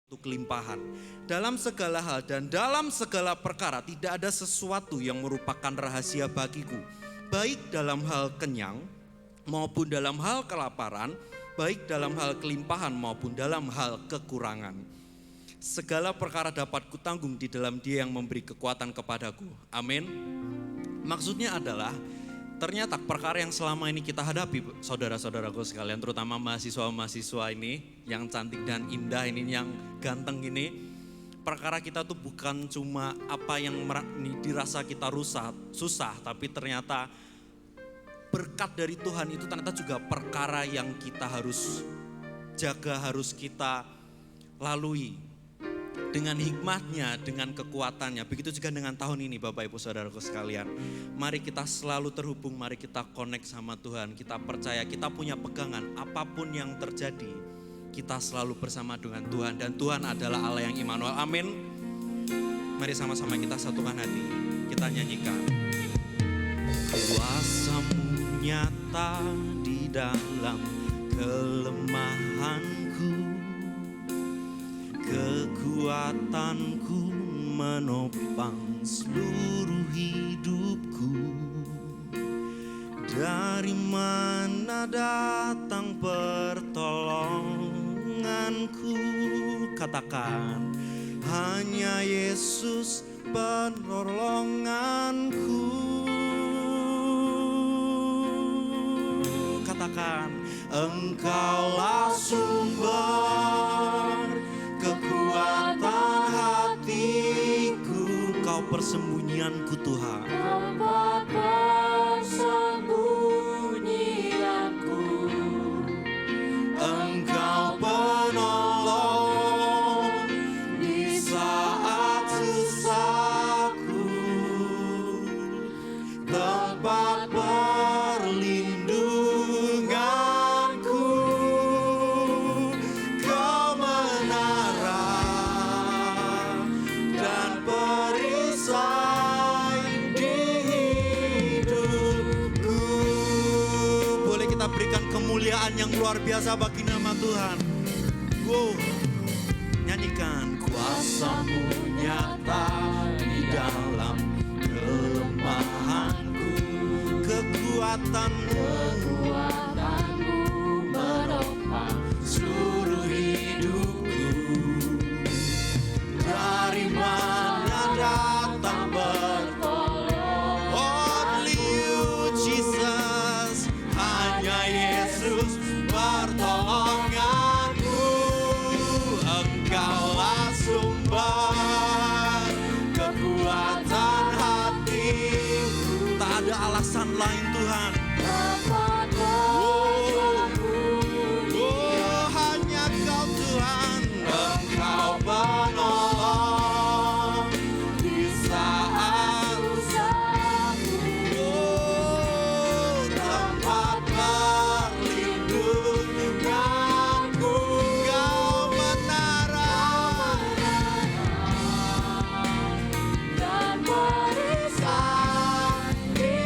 untuk kelimpahan. Dalam segala hal dan dalam segala perkara tidak ada sesuatu yang merupakan rahasia bagiku. Baik dalam hal kenyang maupun dalam hal kelaparan, baik dalam hal kelimpahan maupun dalam hal kekurangan. Segala perkara dapat kutanggung di dalam Dia yang memberi kekuatan kepadaku. Amin. Maksudnya adalah ternyata perkara yang selama ini kita hadapi, saudara-saudaraku sekalian, terutama mahasiswa-mahasiswa ini yang cantik dan indah ini, yang ganteng ini, perkara kita tuh bukan cuma apa yang dirasa kita susah, tapi ternyata berkat dari Tuhan itu ternyata juga perkara yang kita harus jaga, harus kita lalui dengan hikmatnya, dengan kekuatannya. Begitu juga dengan tahun ini Bapak Ibu Saudaraku sekalian. Mari kita selalu terhubung, mari kita connect sama Tuhan. Kita percaya, kita punya pegangan apapun yang terjadi, kita selalu bersama dengan Tuhan. Dan Tuhan adalah Allah yang Immanuel. Amin. Mari sama-sama kita satukan hati, kita nyanyikan. Kuasa-Mu nyata di dalam kelemahanku, kekuatanku menopang seluruh hidupku. Dari mana datang pertolonganku? Katakan, hanya Yesus penolonganku. Katakan, Engkaulah sumber kekuatan hatiku, Kau persembunyianku Tuhan. Tempat persembunyianku, Engkau penolong di saat susahku, tempat perlindunganku. Kau menara dan perisai di hidupku. Boleh kita berikan kemuliaan yang luar biasa bagi nama Tuhan. Wow. Nyanyikan. Kuasa-Mu nyata di dalam kelemahanku, kekuatan-Mu menopang seluruh hidupku. Dari mana datang pertolongan? Only You Jesus, hanya Yesus pertolonganku. Engkaulah sumber kekuatan hatiku. Tak ada alasan lain Tuhan. tempat Oh, hanya Kau Tuhan. Engkau penolong di saat oh, tempat perlindunganku. Kau menara dan perisai di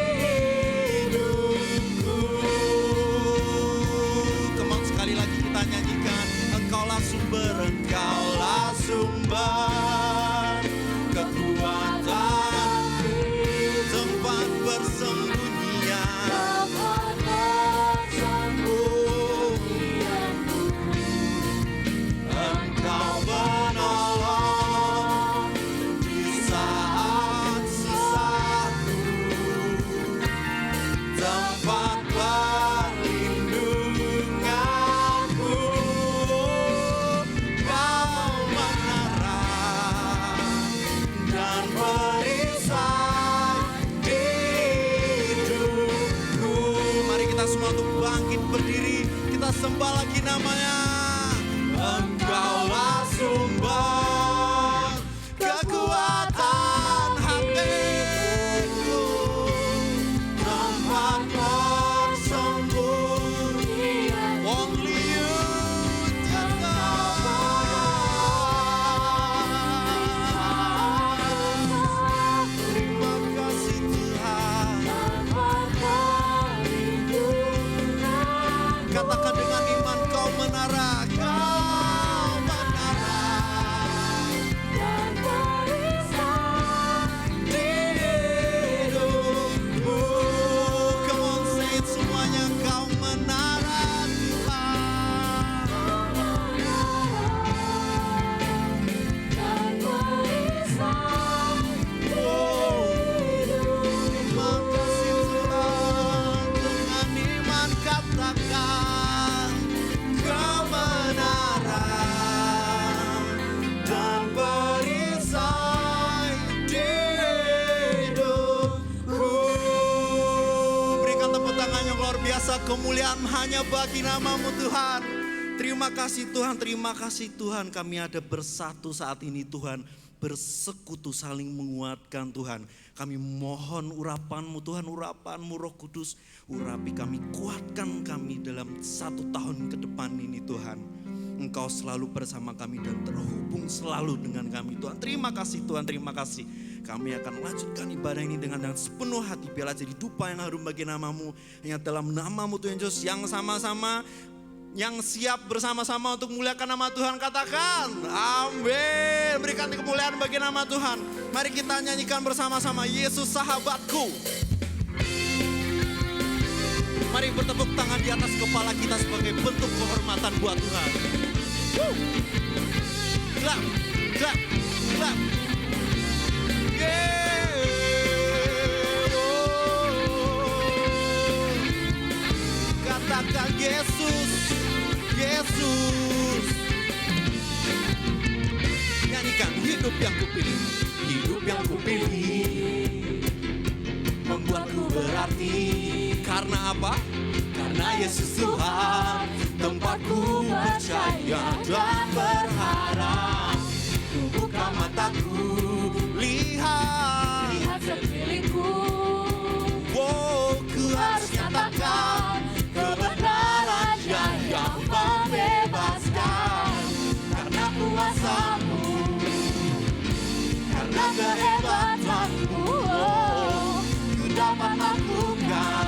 kemuliaan hanya bagi nama-Mu Tuhan. Terima kasih Tuhan, kami ada bersatu saat ini Tuhan. Bersekutu saling menguatkan Tuhan. Kami mohon urapan-Mu Tuhan, urapan-Mu Roh Kudus. Urapi kami, kuatkan kami dalam 1 tahun ke depan ini Tuhan. Engkau selalu bersama kami dan terhubung selalu dengan kami Tuhan. Terima kasih Tuhan, terima kasih. Kami akan lanjutkan ibadah ini dengan sepenuh hati. Biarlah jadi dupa yang harum bagi nama-Mu. Hanya dalam nama-Mu Tuhan Yesus yang sama-sama, yang siap bersama-sama untuk memuliakan nama Tuhan. Katakan, amin. Berikan kemuliaan bagi nama Tuhan. Mari kita nyanyikan bersama-sama, Yesus sahabatku. Mari bertepuk tangan di atas kepala kita sebagai bentuk kehormatan buat Tuhan. Clap, clap, clap. Katakan Yesus, Yesus. Nyanyikan, hidup yang kupilih, hidup yang kupilih membuatku berarti. Karena apa? Karena Yesus Tuhan, tempatku percaya dan berharap. Ku buka mataku, lihat sekelilingku. Oh, ku harus nyatakan kebenarannya yang membebaskan. Karena kuasa-Mu, karena kehebatan-Mu, oh, ku dapat lakukan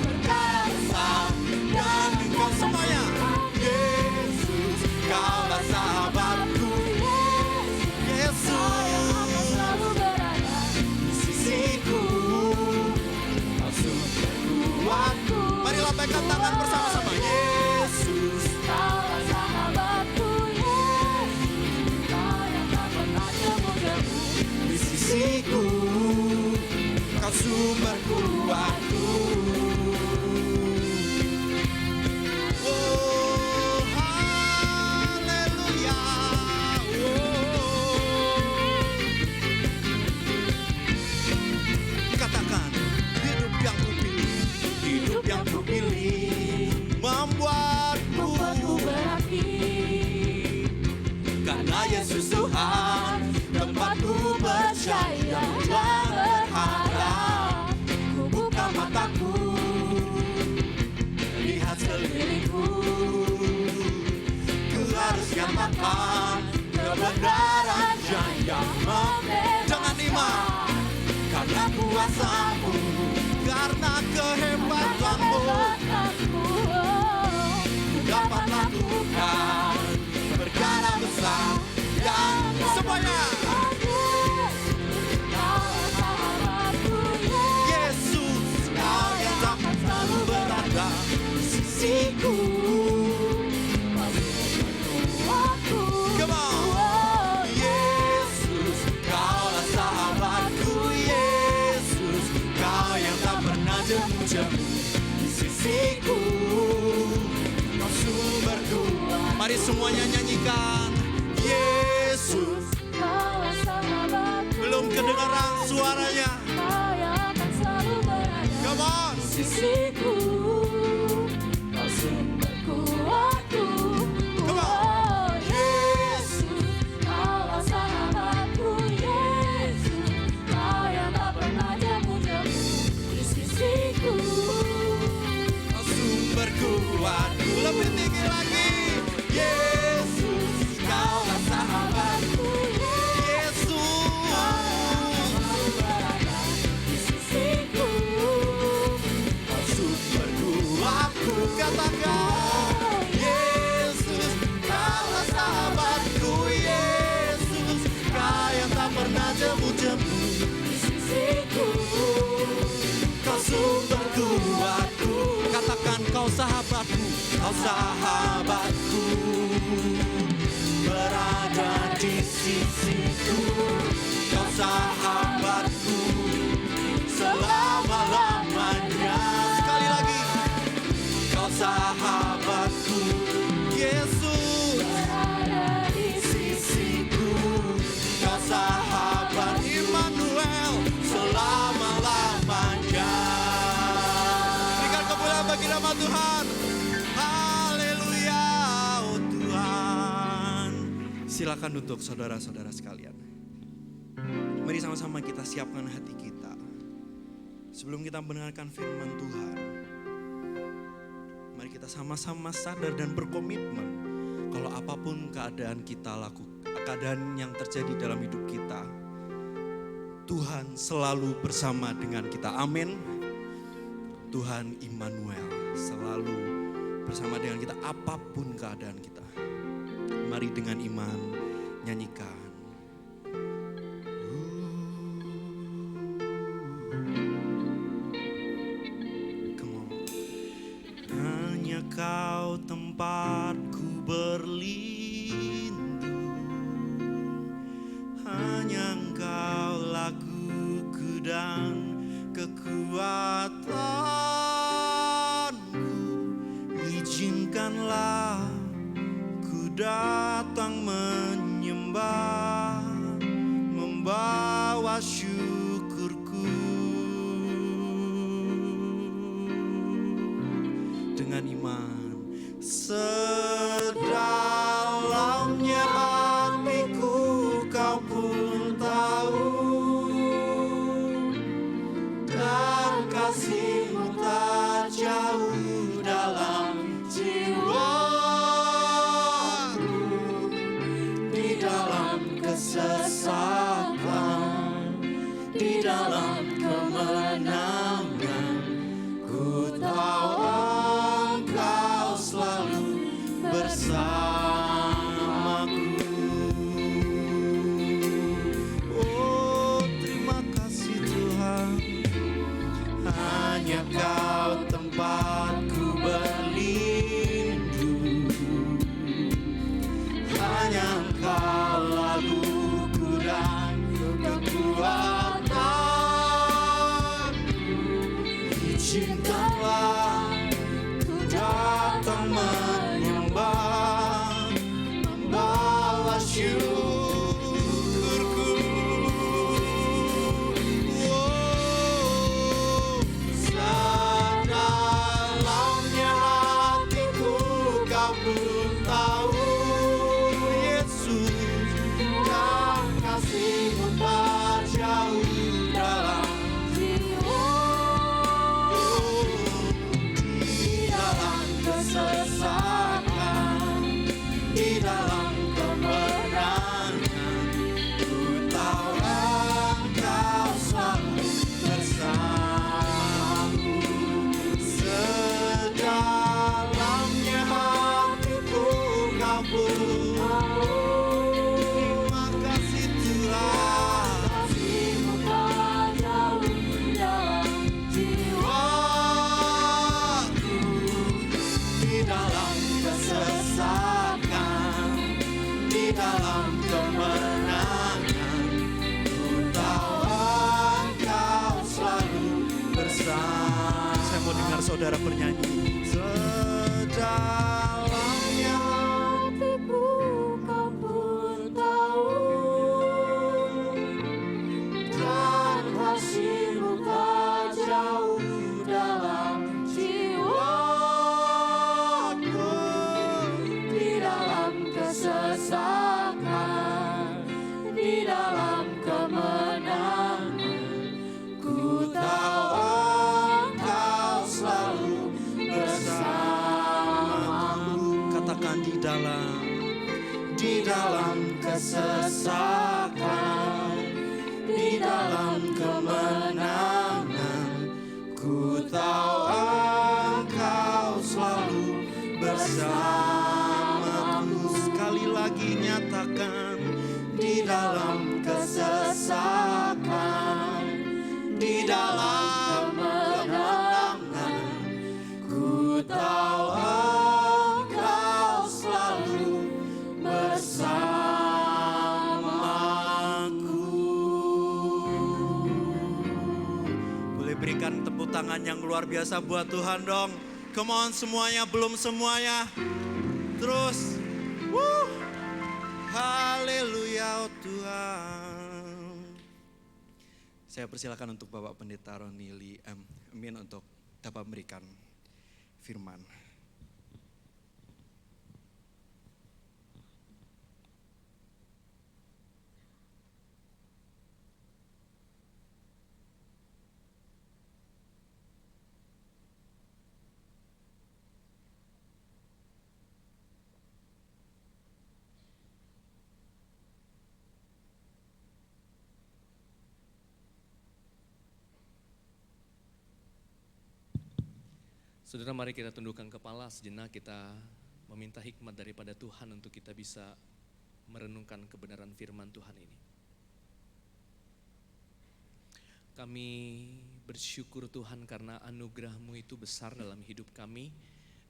perkara besar dan Engkau semuanya. Yesus, Kaulah sahabatku. Yesus, Selalu berada di sisiku, Kau sumber kuatku. Mari lambaikan tangan bersama-sama. Yesus, Kaulah sahabatku, Yesus. Kau yang tak pernah jemu-jemu. di sisiku, Kau sumber kuatku. Oh, haleluya. Katakan, hidup yang kupilih, hidup yang kupilih membuatku berarti. karena Yesus Tuhan, tempatku percaya dan berharap. Ku buka mataku, lihat sekelilingku. Ku harus nyatakan kebenarannya yang membebaskan. Jangan iman, karena kuasa-Mu, karena kehebatanmu, ku dapat lakukan perkara besar dan semuanya. Yesus, Kau yang dapat selalu berada di sisiku. Come on. Yesus, Kaulah sahabatku. Yesus, Kau yang tak pernah jemu-jemu di sisiku. Kau sumberku. Mari semuanya nyanyikan. Yesus, Kaulah sahabatku, belum kedengaran suaranya. Kau yang akan selalu berada Come on. di sisiku. Kau sumber kuatku. Come on. Oh, Yesus, Kaulah sahabatku, Yesus. Kau yang tak pernah jemu-jemu di sisiku. Kau sumber kuatku. Lebih tinggi lagi. Yesus, Kaulah sahabatku. Yesus, Selalu berada di sisiku. Kau sumber kuatku. Katakan, Yesus, Kaulah sahabatku. Yesus, Kau yang tak pernah jemu-jemu Di sisiku. Kau sumber kuatku. Katakan, Kau sahabatku, Kau sahabatku. Berada di sisiku. Kau sahabatku selama-lamanya. Sekali lagi, Kau sahabatku. Yesus, Berada di sisiku. Kau sahabat Immanuel selama-lamanya. Berikan kemuliaan bagi nama Tuhan. Silakan untuk saudara-saudara sekalian. Mari sama-sama kita siapkan hati kita. Sebelum kita mendengarkan firman Tuhan, mari kita sama-sama sadar dan berkomitmen kalau apapun keadaan keadaan yang terjadi dalam hidup kita, Tuhan selalu bersama dengan kita. Amin. Tuhan Immanuel selalu bersama dengan kita apapun keadaan kita. Mari dengan iman nyanyikan. Come on. Hanya Kau tempatku berlindung, hanya Engkau lakuku dan kekuatanku. Izinkanlah ku datang menyembah, membawa syukurku dengan iman. Sedalamnya hatiku Kau pun tahu, dan kasih-Mu tak jauh dalam jiwaku. Di dalam kesesakan, di dalam kemenangan, ku tahu Engkau selalu bersamaku. Oh, terima kasih Tuhan. Hanya Kau tempatku berlindung, hanya Engkau laluku dan kekuatan. Izinkanlah ku datang menyembah, membawa syukurku. Oh, sedalamnya hatiku Kau pun tahu, Yesus, dan kasih-Mu tak jauh dalam jiwa. Di dalam kesesakan, di dalam kemenangan, ku tahu Engkau selalu bersamaku. Sedalamnya hatiku Kau pun tahu. Terima kasih Tuhan. Kasih-Mu tak jauh dalam Jiwaku di dalam kesesakan, di dalam kemenangan, ku tahu Engkau selalu bersama. Saya mau dengar saudara bernyanyi. Sedalamnya hatiku Kau pun tahu, dan kasih-Mu tak jauh dalam jiwaku. Di dalam kesesakan, di dalam kemenangan, ku tahu Engkau selalu bersamaku. Katakan di dalam kesesakan, di dalam kemenangan, ku tahu Engkau selalu bersamaku. Sekali lagi nyatakan, di dalam kesesakan, di dalam kemenangan, ku tahu Engkau selalu bersamaku. Boleh berikan tepuk tangan yang luar biasa buat Tuhan dong. Come on semuanya, belum semuanya. Terus. Haleluya oh Tuhan. Saya persilakan untuk Bapak Pendeta Roni Lee Amin untuk dapat memberikan firman. Saudara, mari kita tundukkan kepala sejenak, kita meminta hikmat daripada Tuhan untuk kita bisa merenungkan kebenaran firman Tuhan ini. Kami bersyukur Tuhan karena anugerah-Mu itu besar dalam hidup kami.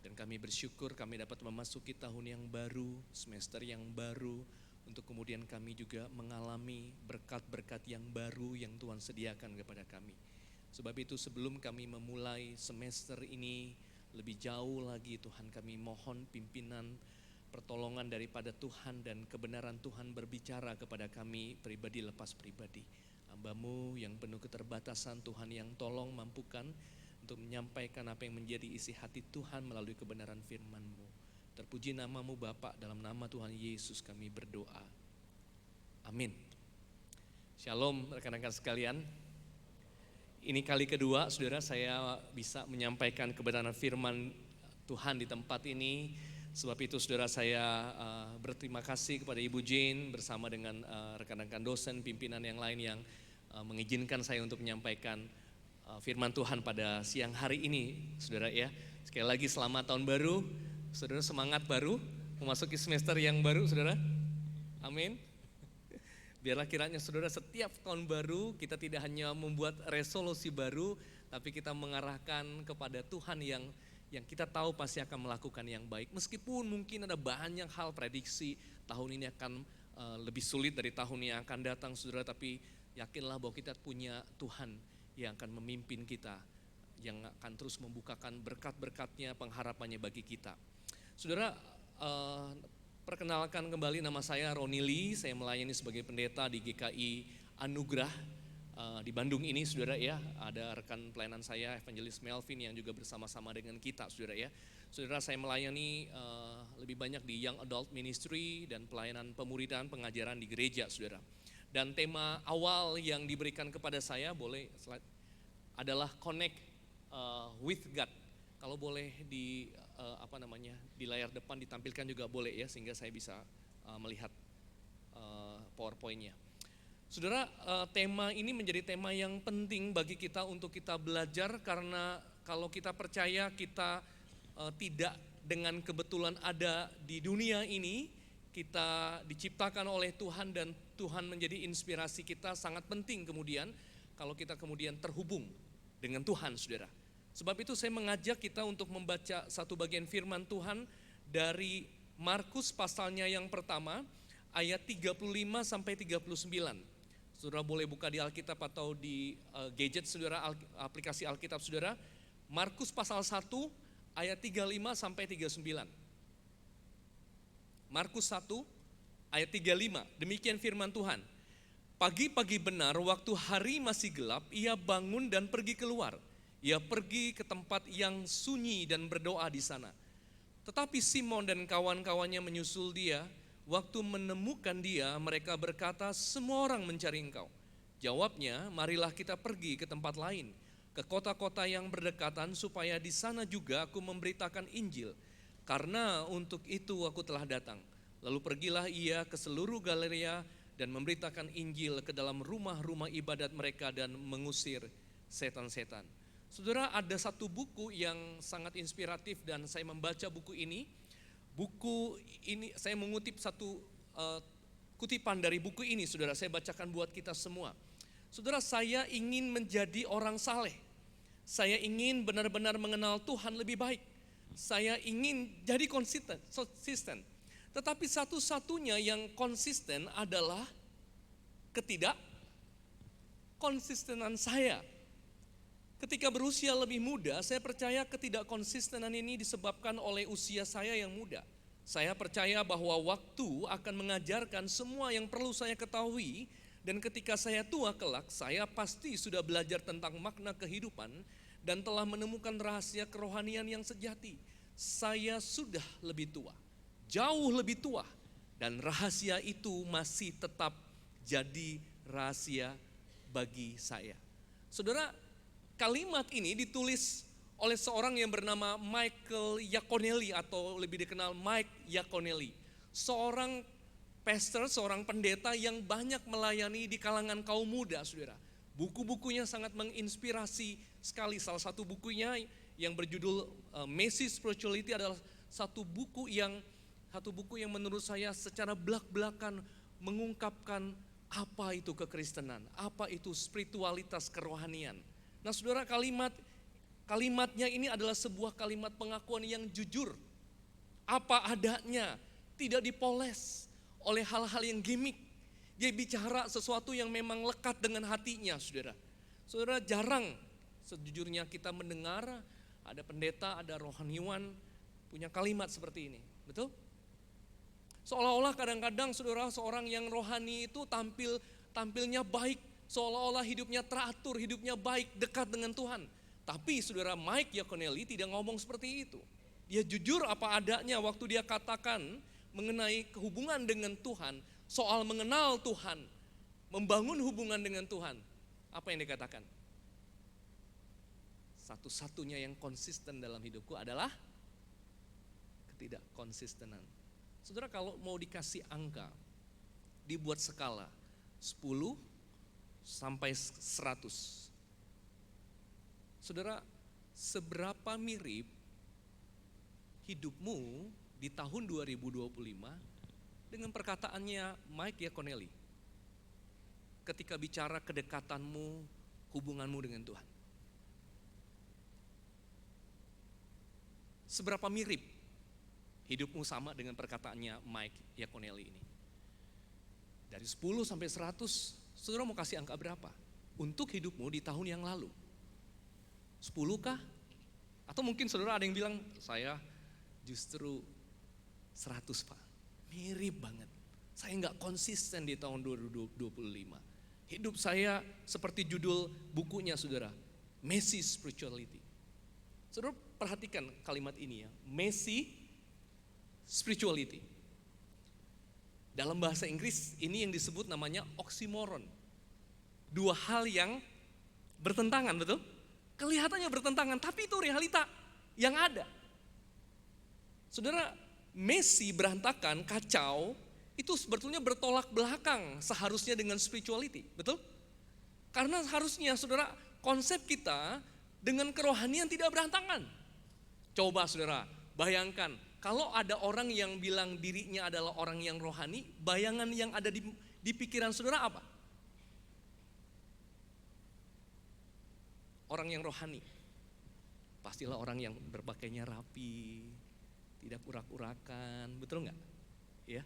Dan kami bersyukur kami dapat memasuki tahun yang baru, semester yang baru. Untuk kemudian kami juga mengalami berkat-berkat yang baru yang Tuhan sediakan kepada kami. Sebab itu sebelum kami memulai semester ini lebih jauh lagi Tuhan, kami mohon pimpinan pertolongan daripada Tuhan dan kebenaran Tuhan berbicara kepada kami pribadi lepas pribadi. Hamba-Mu yang penuh keterbatasan, Tuhan yang tolong mampukan untuk menyampaikan apa yang menjadi isi hati Tuhan melalui kebenaran firman-Mu. Terpuji nama-Mu Bapa, dalam nama Tuhan Yesus kami berdoa. Amin. Shalom rekan-rekan sekalian. Ini kali kedua saudara saya bisa menyampaikan kebenaran firman Tuhan di tempat ini. Sebab itu saudara saya berterima kasih kepada Ibu Jane bersama dengan rekan-rekan dosen, pimpinan yang lain yang mengizinkan saya untuk menyampaikan firman Tuhan pada siang hari ini saudara ya. Sekali lagi selamat tahun baru, saudara, semangat baru memasuki semester yang baru saudara. Amin. Biarlah kiranya saudara setiap tahun baru kita tidak hanya membuat resolusi baru, tapi kita mengarahkan kepada Tuhan yang kita tahu pasti akan melakukan yang baik. Meskipun mungkin ada banyak hal prediksi tahun ini akan lebih sulit dari tahun yang akan datang saudara, tapi yakinlah bahwa kita punya Tuhan yang akan memimpin kita, yang akan terus membukakan berkat-berkatnya, pengharapannya bagi kita. Saudara, perkenalkan kembali, nama saya Roni Lee, saya melayani sebagai pendeta di GKI Anugerah di Bandung ini saudara ya. Ada rekan pelayanan saya Evangelis Melvin yang juga bersama-sama dengan kita saudara ya. Saudara, saya melayani lebih banyak di Young Adult Ministry dan pelayanan pemuridan pengajaran di gereja saudara. Dan tema awal yang diberikan kepada saya, boleh slide, adalah connect with God. Kalau boleh di di layar depan ditampilkan juga boleh ya, sehingga saya bisa melihat PowerPoint-nya. Saudara, tema ini menjadi tema yang penting bagi kita untuk kita belajar, karena kalau kita percaya kita tidak dengan kebetulan ada di dunia ini, kita diciptakan oleh Tuhan dan Tuhan menjadi inspirasi kita, sangat penting kemudian kalau kita kemudian terhubung dengan Tuhan saudara. Sebab itu saya mengajak kita untuk membaca satu bagian firman Tuhan dari Markus pasalnya yang pertama ayat 35 sampai 39. Saudara boleh buka di Alkitab atau di gadget saudara, aplikasi Alkitab saudara. Markus pasal 1 ayat 35 sampai 39. Markus 1 ayat 35, demikian firman Tuhan. Pagi-pagi benar waktu hari masih gelap, ia bangun dan pergi keluar. Ia pergi ke tempat yang sunyi dan berdoa di sana. Tetapi Simon dan kawan-kawannya menyusul dia. Waktu menemukan dia, mereka berkata, semua orang mencari engkau. Jawabnya, marilah kita pergi ke tempat lain, ke kota-kota yang berdekatan, supaya di sana juga aku memberitakan Injil. Karena untuk itu aku telah datang. Lalu pergilah ia ke seluruh Galilea dan memberitakan Injil ke dalam rumah-rumah ibadat mereka dan mengusir setan-setan. Saudara, ada satu buku yang sangat inspiratif dan saya membaca buku ini. Buku ini saya mengutip satu kutipan dari buku ini, saudara, saya bacakan buat kita semua. Saudara, saya ingin menjadi orang saleh. Saya ingin benar-benar mengenal Tuhan lebih baik. Saya ingin jadi konsisten. Tetapi satu-satunya yang konsisten adalah ketidakkonsistenan saya. Ketika berusia lebih muda, saya percaya ketidakkonsistenan ini disebabkan oleh usia saya yang muda. Saya percaya bahwa waktu akan mengajarkan semua yang perlu saya ketahui, dan ketika saya tua kelak, saya pasti sudah belajar tentang makna kehidupan dan telah menemukan rahasia kerohanian yang sejati. Saya sudah lebih tua, jauh lebih tua, dan rahasia itu masih tetap jadi rahasia bagi saya. Saudara, kalimat ini ditulis oleh seorang yang bernama Michael Yaconelli atau lebih dikenal Mike Yaconelli. Seorang pastor, seorang pendeta yang banyak melayani di kalangan kaum muda, saudara. Buku-bukunya sangat menginspirasi sekali. Salah satu bukunya yang berjudul Messy Spirituality adalah satu buku yang menurut saya secara belak-belakan mengungkapkan apa itu kekristenan, apa itu spiritualitas kerohanian. Nah saudara, kalimatnya ini adalah sebuah kalimat pengakuan yang jujur, apa adanya, tidak dipoles oleh hal-hal yang gimmick. Dia bicara sesuatu yang memang lekat dengan hatinya, saudara. Saudara, jarang sejujurnya kita mendengar ada pendeta, ada rohaniwan punya kalimat seperti ini, betul? Seolah-olah kadang-kadang saudara, seorang yang rohani itu tampilnya baik, seolah-olah hidupnya teratur, hidupnya baik, dekat dengan Tuhan. Tapi saudara, Mike Yaconelli tidak ngomong seperti itu. Dia jujur apa adanya waktu dia katakan mengenai hubungan dengan Tuhan, soal mengenal Tuhan, membangun hubungan dengan Tuhan. Apa yang dikatakan? Satu-satunya yang konsisten dalam hidupku adalah ketidakkonsistenan. Saudara, kalau mau dikasih angka, dibuat skala 10 sampai 100. Saudara, seberapa mirip hidupmu di tahun 2025 dengan perkataannya Mike Yaconelli ketika bicara kedekatanmu, hubunganmu dengan Tuhan? Seberapa mirip hidupmu sama dengan perkataannya Mike Yaconelli ini? Dari 10 sampai 100, saudara mau kasih angka berapa untuk hidupmu di tahun yang lalu? 10 kah? Atau mungkin saudara ada yang bilang, saya justru 100 Pak. Mirip banget. Saya nggak konsisten di tahun 2025. Hidup saya seperti judul bukunya saudara, Messy Spirituality. Saudara perhatikan kalimat ini ya, Messy Spirituality. Dalam bahasa Inggris ini yang disebut namanya oksimoron. Dua hal yang bertentangan, betul? Kelihatannya bertentangan, tapi itu realita yang ada. Saudara, messy, berantakan, kacau, itu sebetulnya bertolak belakang seharusnya dengan spirituality, betul? Karena harusnya saudara, konsep kita dengan kerohanian tidak berantakan. Coba saudara, bayangkan kalau ada orang yang bilang dirinya adalah orang yang rohani, bayangan yang ada di pikiran saudara apa? Orang yang rohani, pastilah orang yang berpakaiannya rapi, tidak urak-urakan, betul nggak? Ya,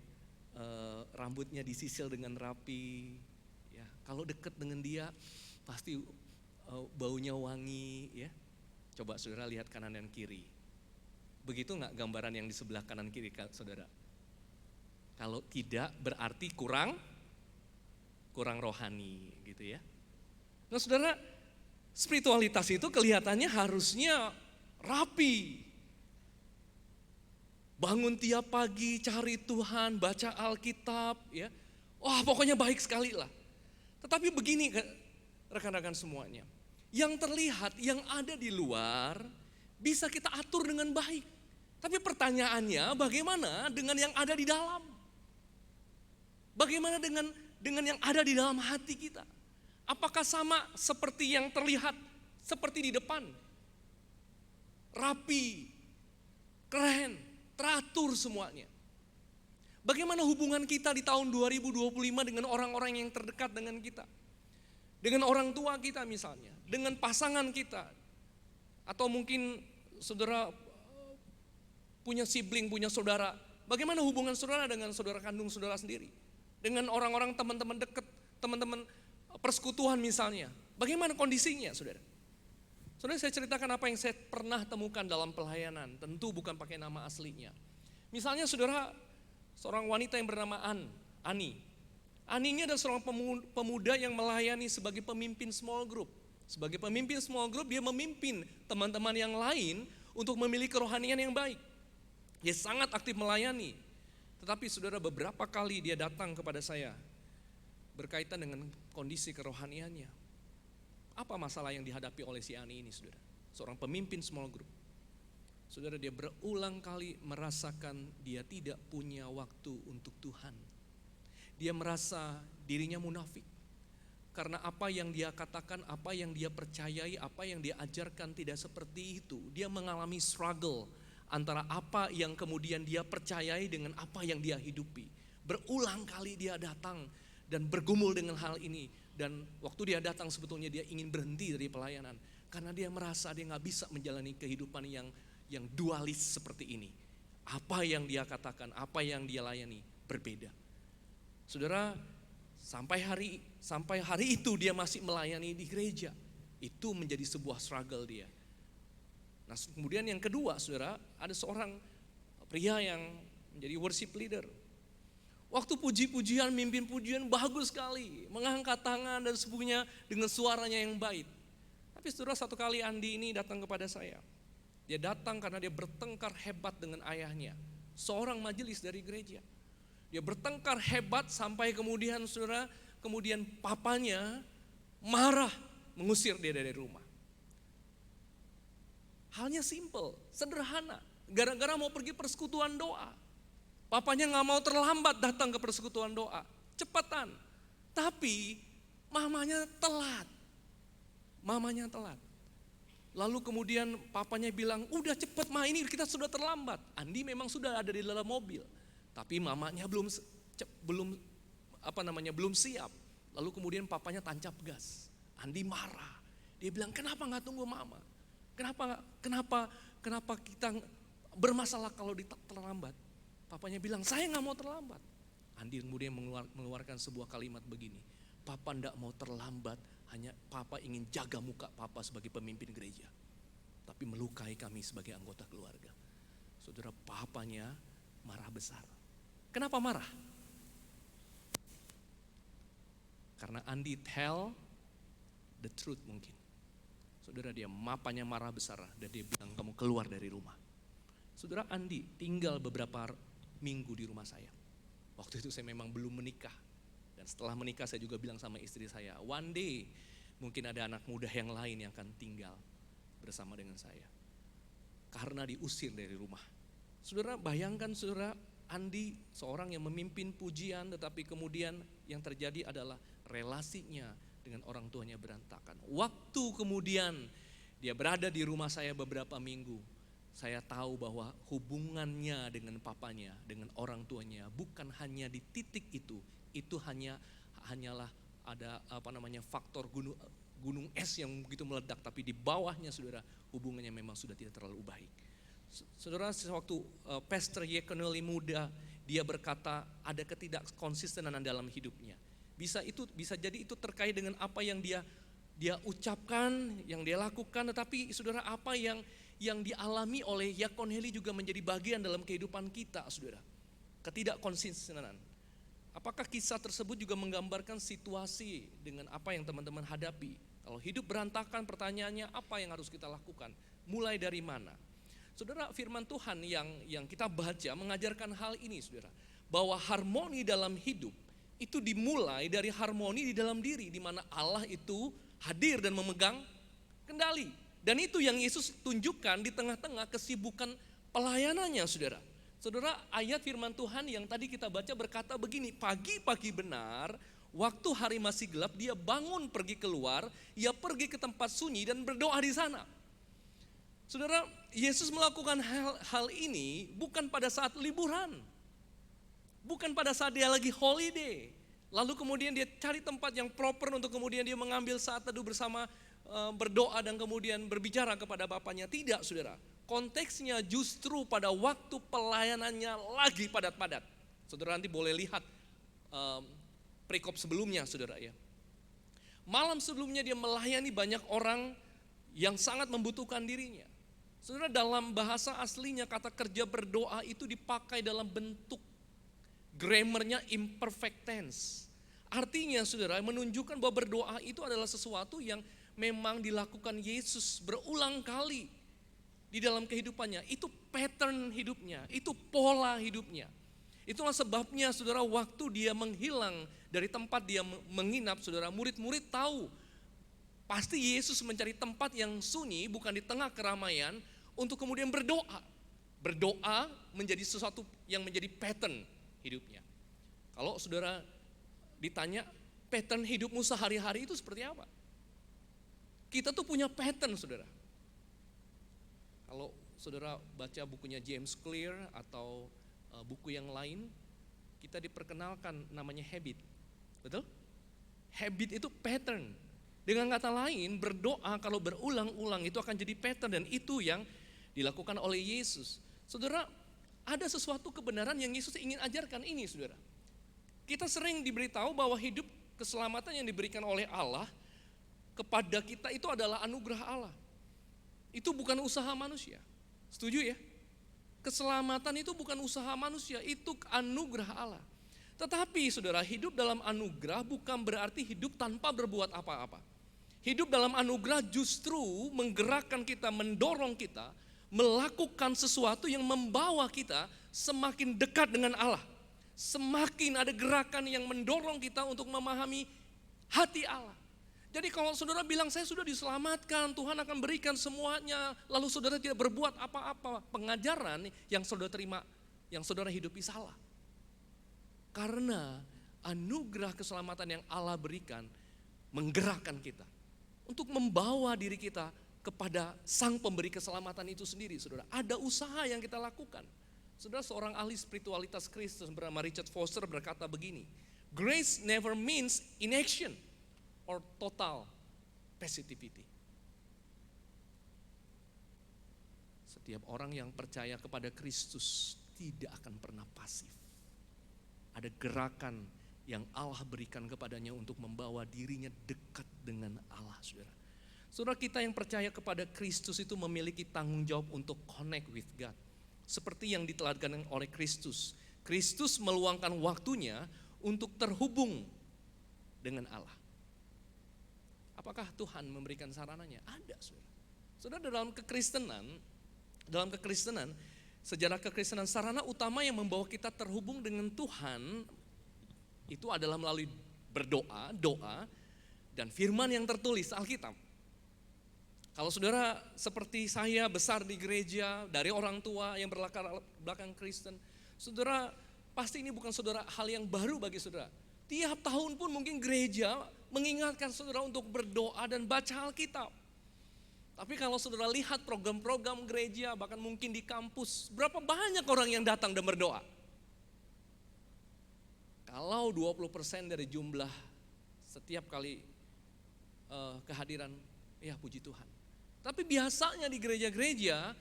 rambutnya disisil dengan rapi. Ya, kalau dekat dengan dia, pasti baunya wangi. Ya, coba saudara lihat kanan dan kiri. Begitu nggak gambaran yang di sebelah kanan kiri, saudara? Kalau tidak, berarti kurang rohani, gitu ya. Nah, saudara. Spiritualitas itu kelihatannya harusnya rapi. Bangun tiap pagi, cari Tuhan, baca Alkitab, ya. Wah, pokoknya baik sekali lah. Tetapi begini rekan-rekan semuanya. Yang terlihat, yang ada di luar bisa kita atur dengan baik. Tapi pertanyaannya, bagaimana dengan yang ada di dalam? Bagaimana dengan yang ada di dalam hati kita? Apakah sama seperti yang terlihat seperti di depan? Rapi, keren, teratur semuanya. Bagaimana hubungan kita di tahun 2025 dengan orang-orang yang terdekat dengan kita? Dengan orang tua kita misalnya, dengan pasangan kita. Atau mungkin saudara punya sibling, punya saudara. Bagaimana hubungan saudara dengan saudara kandung saudara sendiri? Dengan orang-orang teman-teman dekat, teman-teman persekutuan misalnya, bagaimana kondisinya saudara? Saudara, saya ceritakan apa yang saya pernah temukan dalam pelayanan, tentu bukan pakai nama aslinya. Misalnya saudara, seorang wanita yang bernama Ani. Ani ini adalah seorang pemuda yang melayani sebagai pemimpin small group. Sebagai pemimpin small group, dia memimpin teman-teman yang lain untuk memiliki kerohanian yang baik. Dia sangat aktif melayani. Tetapi saudara, beberapa kali dia datang kepada saya berkaitan dengan kondisi kerohaniannya. Apa masalah yang dihadapi oleh si Ani ini, saudara? Seorang pemimpin small group. Saudara, dia berulang kali merasakan dia tidak punya waktu untuk Tuhan. Dia merasa dirinya munafik. karena apa yang dia katakan, apa yang dia percayai, apa yang dia ajarkan tidak seperti itu. Dia mengalami struggle antara apa yang kemudian dia percayai dengan apa yang dia hidupi. Berulang kali dia datang dan bergumul dengan hal ini. Dan waktu dia datang sebetulnya dia ingin berhenti dari pelayanan. Karena dia merasa dia gak bisa menjalani kehidupan yang dualis seperti ini. Apa yang dia katakan, apa yang dia layani berbeda. Saudara, sampai hari itu dia masih melayani di gereja. Itu menjadi sebuah struggle dia. Nah, kemudian yang kedua, saudara, ada seorang pria yang menjadi worship leader. Waktu puji-pujian, mimpin pujian bagus sekali, mengangkat tangan dan sebagainya dengan suaranya yang baik. Tapi saudara, satu kali Andi ini datang kepada saya. Dia datang karena dia bertengkar hebat dengan ayahnya, seorang majelis dari gereja. Dia bertengkar hebat sampai kemudian saudara, kemudian papanya marah mengusir dia dari rumah. Halnya simple, sederhana, gara-gara mau pergi persekutuan doa. Papanya gak mau terlambat datang ke persekutuan doa, cepetan. Tapi mamanya telat. Lalu kemudian papanya bilang, udah cepet ma, ini kita sudah terlambat. Andi memang sudah ada di dalam mobil. Tapi mamanya belum siap. Lalu kemudian papanya tancap gas. Andi marah. Dia bilang, kenapa gak tunggu mama? Kenapa kita bermasalah kalau terlambat? Papanya bilang, saya gak mau terlambat. Andi kemudian mengeluarkan sebuah kalimat begini. Papa gak mau terlambat, hanya papa ingin jaga muka papa sebagai pemimpin gereja. Tapi melukai kami sebagai anggota keluarga. Saudara, papanya marah besar. Kenapa marah? Karena Andi tell the truth mungkin. Saudara, papanya marah besar dan dia bilang kamu keluar dari rumah. Saudara, Andi tinggal beberapa minggu di rumah saya. Waktu itu saya memang belum menikah. Dan setelah menikah saya juga bilang sama istri saya, one day mungkin ada anak muda yang lain yang akan tinggal bersama dengan saya. Karena diusir dari rumah. Saudara, bayangkan saudara, Andi seorang yang memimpin pujian, tetapi kemudian yang terjadi adalah relasinya dengan orang tuanya berantakan. Waktu kemudian dia berada di rumah saya beberapa minggu, saya tahu bahwa hubungannya dengan papanya, dengan orang tuanya bukan hanya di titik itu hanyalah ada faktor gunung es yang begitu meledak, tapi di bawahnya saudara hubungannya memang sudah tidak terlalu baik. Saudara, sewaktu Pastor Yekonoli muda, dia berkata ada ketidakkonsistenan dalam hidupnya. Bisa jadi itu terkait dengan apa yang dia ucapkan, yang dia lakukan, tetapi saudara apa yang dialami oleh Yakon Heli juga menjadi bagian dalam kehidupan kita, saudara. Ketidakkonsistenan. Apakah kisah tersebut juga menggambarkan situasi dengan apa yang teman-teman hadapi? Kalau hidup berantakan, pertanyaannya apa yang harus kita lakukan? Mulai dari mana? Saudara, firman Tuhan yang kita baca mengajarkan hal ini, saudara. Bahwa harmoni dalam hidup itu dimulai dari harmoni di dalam diri, di mana Allah itu hadir dan memegang kendali. Dan itu yang Yesus tunjukkan di tengah-tengah kesibukan pelayanannya, saudara. Saudara, ayat firman Tuhan yang tadi kita baca berkata begini, pagi-pagi benar, waktu hari masih gelap, dia bangun pergi keluar, ia pergi ke tempat sunyi dan berdoa di sana. Saudara, Yesus melakukan hal ini bukan pada saat liburan, bukan pada saat dia lagi holiday, lalu kemudian dia cari tempat yang proper untuk kemudian dia mengambil saat teduh bersama, berdoa dan kemudian berbicara kepada Bapaknya. Tidak, saudara. Konteksnya justru pada waktu pelayanannya lagi padat-padat. Saudara nanti boleh lihat perikop sebelumnya, saudara ya. Malam sebelumnya dia melayani banyak orang yang sangat membutuhkan dirinya. Saudara, dalam bahasa aslinya kata kerja berdoa itu dipakai dalam bentuk grammarnya imperfect tense. Artinya saudara menunjukkan bahwa berdoa itu adalah sesuatu yang memang dilakukan Yesus berulang kali di dalam kehidupannya. Itu pattern hidupnya, itu pola hidupnya. Itulah sebabnya saudara waktu dia menghilang dari tempat dia menginap, saudara, murid-murid tahu pasti Yesus mencari tempat yang sunyi, bukan di tengah keramaian, untuk kemudian berdoa. Berdoa menjadi sesuatu yang menjadi pattern hidupnya. Kalau saudara ditanya pattern hidupmu sehari-hari itu seperti apa? Kita tuh punya pattern, saudara. Kalau saudara baca bukunya James Clear atau buku yang lain, kita diperkenalkan namanya habit. Betul? Habit itu pattern. Dengan kata lain, berdoa kalau berulang-ulang itu akan jadi pattern, dan itu yang dilakukan oleh Yesus. Saudara, ada sesuatu kebenaran yang Yesus ingin ajarkan ini, saudara. Kita sering diberitahu bahwa hidup keselamatan yang diberikan oleh Allah kepada kita itu adalah anugerah Allah. Itu bukan usaha manusia. Setuju ya? Keselamatan itu bukan usaha manusia, itu anugerah Allah. Tetapi saudara, hidup dalam anugerah bukan berarti hidup tanpa berbuat apa-apa. Hidup dalam anugerah justru menggerakkan kita, mendorong kita melakukan sesuatu yang membawa kita semakin dekat dengan Allah. Semakin ada gerakan yang mendorong kita untuk memahami hati Allah. Jadi kalau saudara bilang saya sudah diselamatkan, Tuhan akan berikan semuanya, lalu saudara tidak berbuat apa-apa, pengajaran yang saudara terima, yang saudara hidupi salah. Karena anugerah keselamatan yang Allah berikan menggerakkan kita untuk membawa diri kita kepada sang pemberi keselamatan itu sendiri, saudara. Ada usaha yang kita lakukan. Saudara, seorang ahli spiritualitas Kristen bernama Richard Foster berkata begini, grace never means inaction or total passivity. Setiap orang yang percaya kepada Kristus tidak akan pernah pasif. Ada gerakan yang Allah berikan kepadanya untuk membawa dirinya dekat dengan Allah, saudara. Saudara, kita yang percaya kepada Kristus itu memiliki tanggung jawab untuk connect with God. Seperti yang diteladankan oleh Kristus. Kristus meluangkan waktunya untuk terhubung dengan Allah. Apakah Tuhan memberikan sarananya? Ada, saudara. Saudara, dalam kekristenan, sejarah kekristenan, sarana utama yang membawa kita terhubung dengan Tuhan itu adalah melalui berdoa, doa, dan firman yang tertulis, Alkitab. Kalau saudara seperti saya besar di gereja, dari orang tua yang berlatar belakang Kristen, saudara pasti ini bukan saudara hal yang baru bagi saudara. Tiap tahun pun mungkin gereja mengingatkan saudara untuk berdoa dan baca Alkitab. Tapi kalau saudara lihat program-program gereja, bahkan mungkin di kampus, berapa banyak orang yang datang dan berdoa? Kalau 20% dari jumlah setiap kali kehadiran, ya puji Tuhan. Tapi biasanya di gereja-gereja,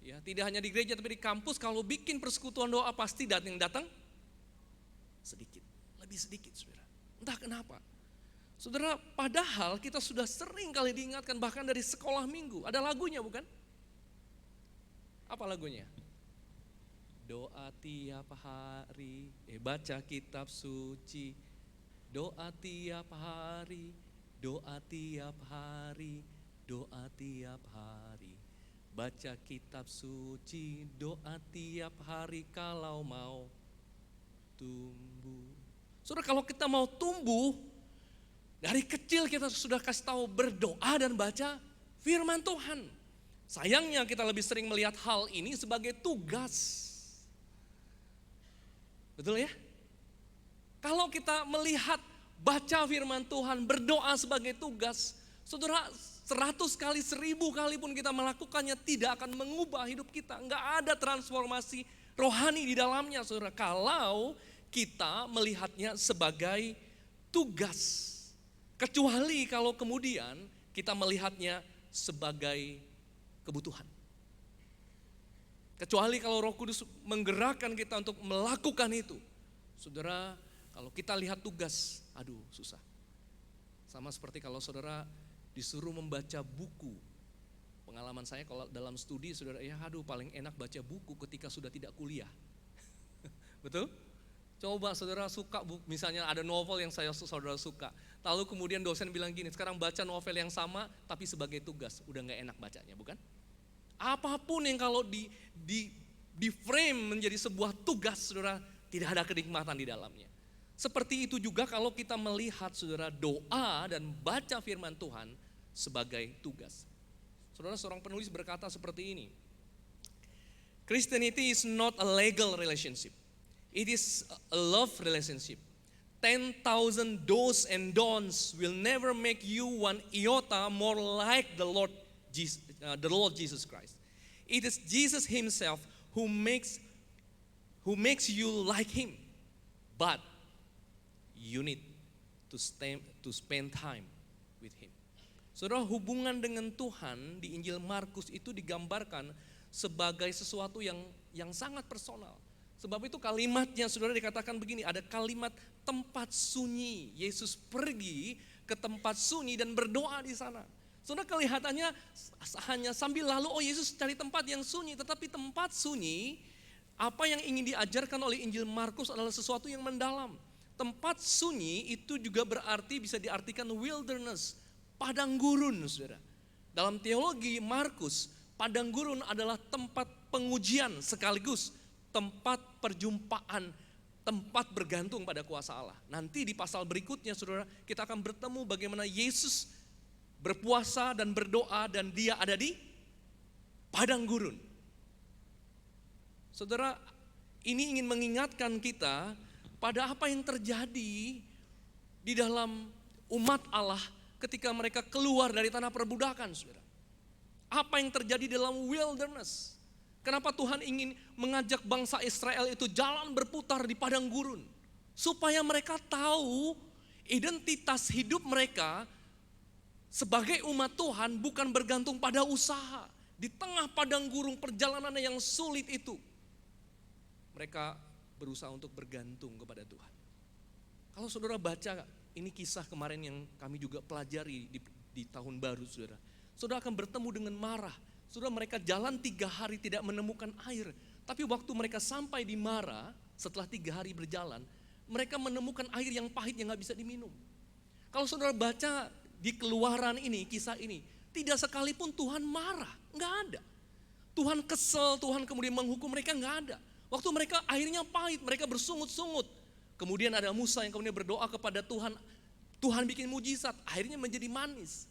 ya tidak hanya di gereja tapi di kampus, kalau bikin persekutuan doa pasti datang sedikit, lebih sedikit, saudara. Entah kenapa. Saudara, padahal kita sudah sering kali diingatkan bahkan dari sekolah minggu. Ada lagunya bukan? Apa lagunya? Doa tiap hari, baca kitab suci. Doa tiap hari, doa tiap hari, doa tiap hari. Baca kitab suci, doa tiap hari kalau mau tumbuh. Saudara, kalau kita mau tumbuh, dari kecil kita sudah kasih tahu berdoa dan baca firman Tuhan. Sayangnya kita lebih sering melihat hal ini sebagai tugas. Betul ya? Kalau kita melihat baca firman Tuhan, berdoa sebagai tugas, saudara, 100 kali, 1000 kali pun kita melakukannya tidak akan mengubah hidup kita. Enggak ada transformasi rohani di dalamnya, saudara, kalau kita melihatnya sebagai tugas. Kecuali kalau kemudian kita melihatnya sebagai kebutuhan. Kecuali kalau Roh Kudus menggerakkan kita untuk melakukan itu. Saudara, kalau kita lihat tugas, aduh susah. Sama seperti kalau saudara disuruh membaca buku. Pengalaman saya kalau dalam studi, saudara, ya aduh paling enak baca buku ketika sudah tidak kuliah. Betul? Coba saudara suka, misalnya ada novel yang saudara suka. Lalu kemudian dosen bilang gini, sekarang baca novel yang sama tapi sebagai tugas. Udah gak enak bacanya, bukan? Apapun yang kalau di frame menjadi sebuah tugas, saudara, tidak ada kenikmatan di dalamnya. Seperti itu juga kalau kita melihat, saudara, doa dan baca firman Tuhan sebagai tugas. Saudara, seorang penulis berkata seperti ini. Christianity is not a legal relationship. It is a love relationship. 10,000 do's and don'ts will never make you one iota more like the Lord Jesus Christ. It is Jesus himself who makes you like him. But you need to spend time with him. Saudara, hubungan dengan Tuhan di Injil Markus itu digambarkan sebagai sesuatu yang sangat personal. Sebab itu kalimatnya saudara dikatakan begini, ada kalimat tempat sunyi. Yesus pergi ke tempat sunyi dan berdoa di sana. Saudara, kelihatannya hanya sambil lalu, oh Yesus cari tempat yang sunyi. Tetapi tempat sunyi, apa yang ingin diajarkan oleh Injil Markus adalah sesuatu yang mendalam. Tempat sunyi itu juga berarti bisa diartikan wilderness, padang gurun saudara. Dalam teologi Markus, padang gurun adalah tempat pengujian sekaligus tempat perjumpaan, tempat bergantung pada kuasa Allah. Nanti di pasal berikutnya saudara, kita akan bertemu bagaimana Yesus berpuasa dan berdoa dan dia ada di padang gurun. Saudara, ini ingin mengingatkan kita pada apa yang terjadi di dalam umat Allah ketika mereka keluar dari tanah perbudakan, saudara. Apa yang terjadi dalam wilderness? Kenapa Tuhan ingin mengajak bangsa Israel itu jalan berputar di padang gurun? Supaya mereka tahu identitas hidup mereka sebagai umat Tuhan bukan bergantung pada usaha. Di tengah padang gurun perjalanan yang sulit itu, mereka berusaha untuk bergantung kepada Tuhan. Kalau saudara baca ini kisah kemarin yang kami juga pelajari di tahun baru saudara. Saudara akan bertemu dengan Marah. Saudara, mereka jalan 3 hari tidak menemukan air. Tapi waktu mereka sampai di Marah, setelah 3 hari berjalan, mereka menemukan air yang pahit yang gak bisa diminum. Kalau saudara baca di Keluaran ini, kisah ini, tidak sekalipun Tuhan marah, gak ada. Tuhan kesel, Tuhan kemudian menghukum mereka, gak ada. Waktu mereka airnya pahit, mereka bersungut-sungut. Kemudian ada Musa yang kemudian berdoa kepada Tuhan. Tuhan bikin mujizat, airnya menjadi manis.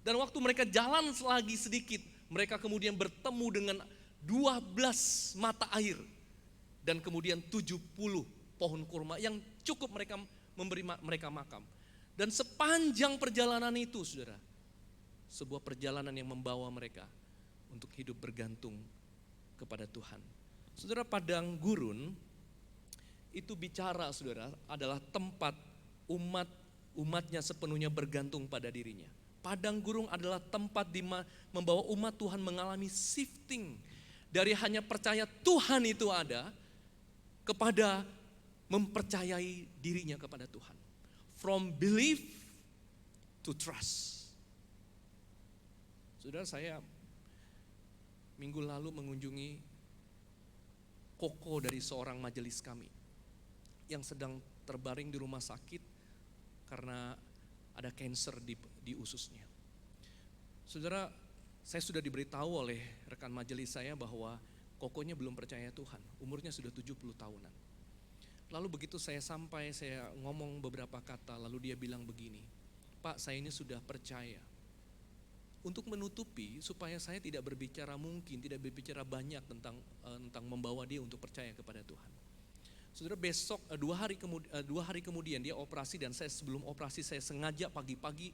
Dan waktu mereka jalan lagi sedikit, mereka kemudian bertemu dengan 12 mata air. Dan kemudian 70 pohon kurma yang cukup mereka memberi mereka makan. Dan sepanjang perjalanan itu saudara, sebuah perjalanan yang membawa mereka untuk hidup bergantung kepada Tuhan. Saudara, padang gurun itu bicara saudara adalah tempat umatnya sepenuhnya bergantung pada dirinya. Padang gurun adalah tempat membawa umat Tuhan mengalami shifting dari hanya percaya Tuhan itu ada kepada mempercayai dirinya kepada Tuhan. From belief to trust. Saudara, saya minggu lalu mengunjungi koko dari seorang majelis kami yang sedang terbaring di rumah sakit karena ada kanker di ususnya. Saudara, saya sudah diberitahu oleh rekan majelis saya bahwa kokonya belum percaya Tuhan, umurnya sudah 70 tahunan. Lalu begitu saya sampai, saya ngomong beberapa kata, lalu dia bilang begini, Pak, saya ini sudah percaya. Untuk menutupi supaya saya tidak berbicara berbicara banyak tentang membawa dia untuk percaya kepada Tuhan. Saudara, besok 2 hari kemudian dia operasi, dan saya sebelum operasi saya sengaja pagi-pagi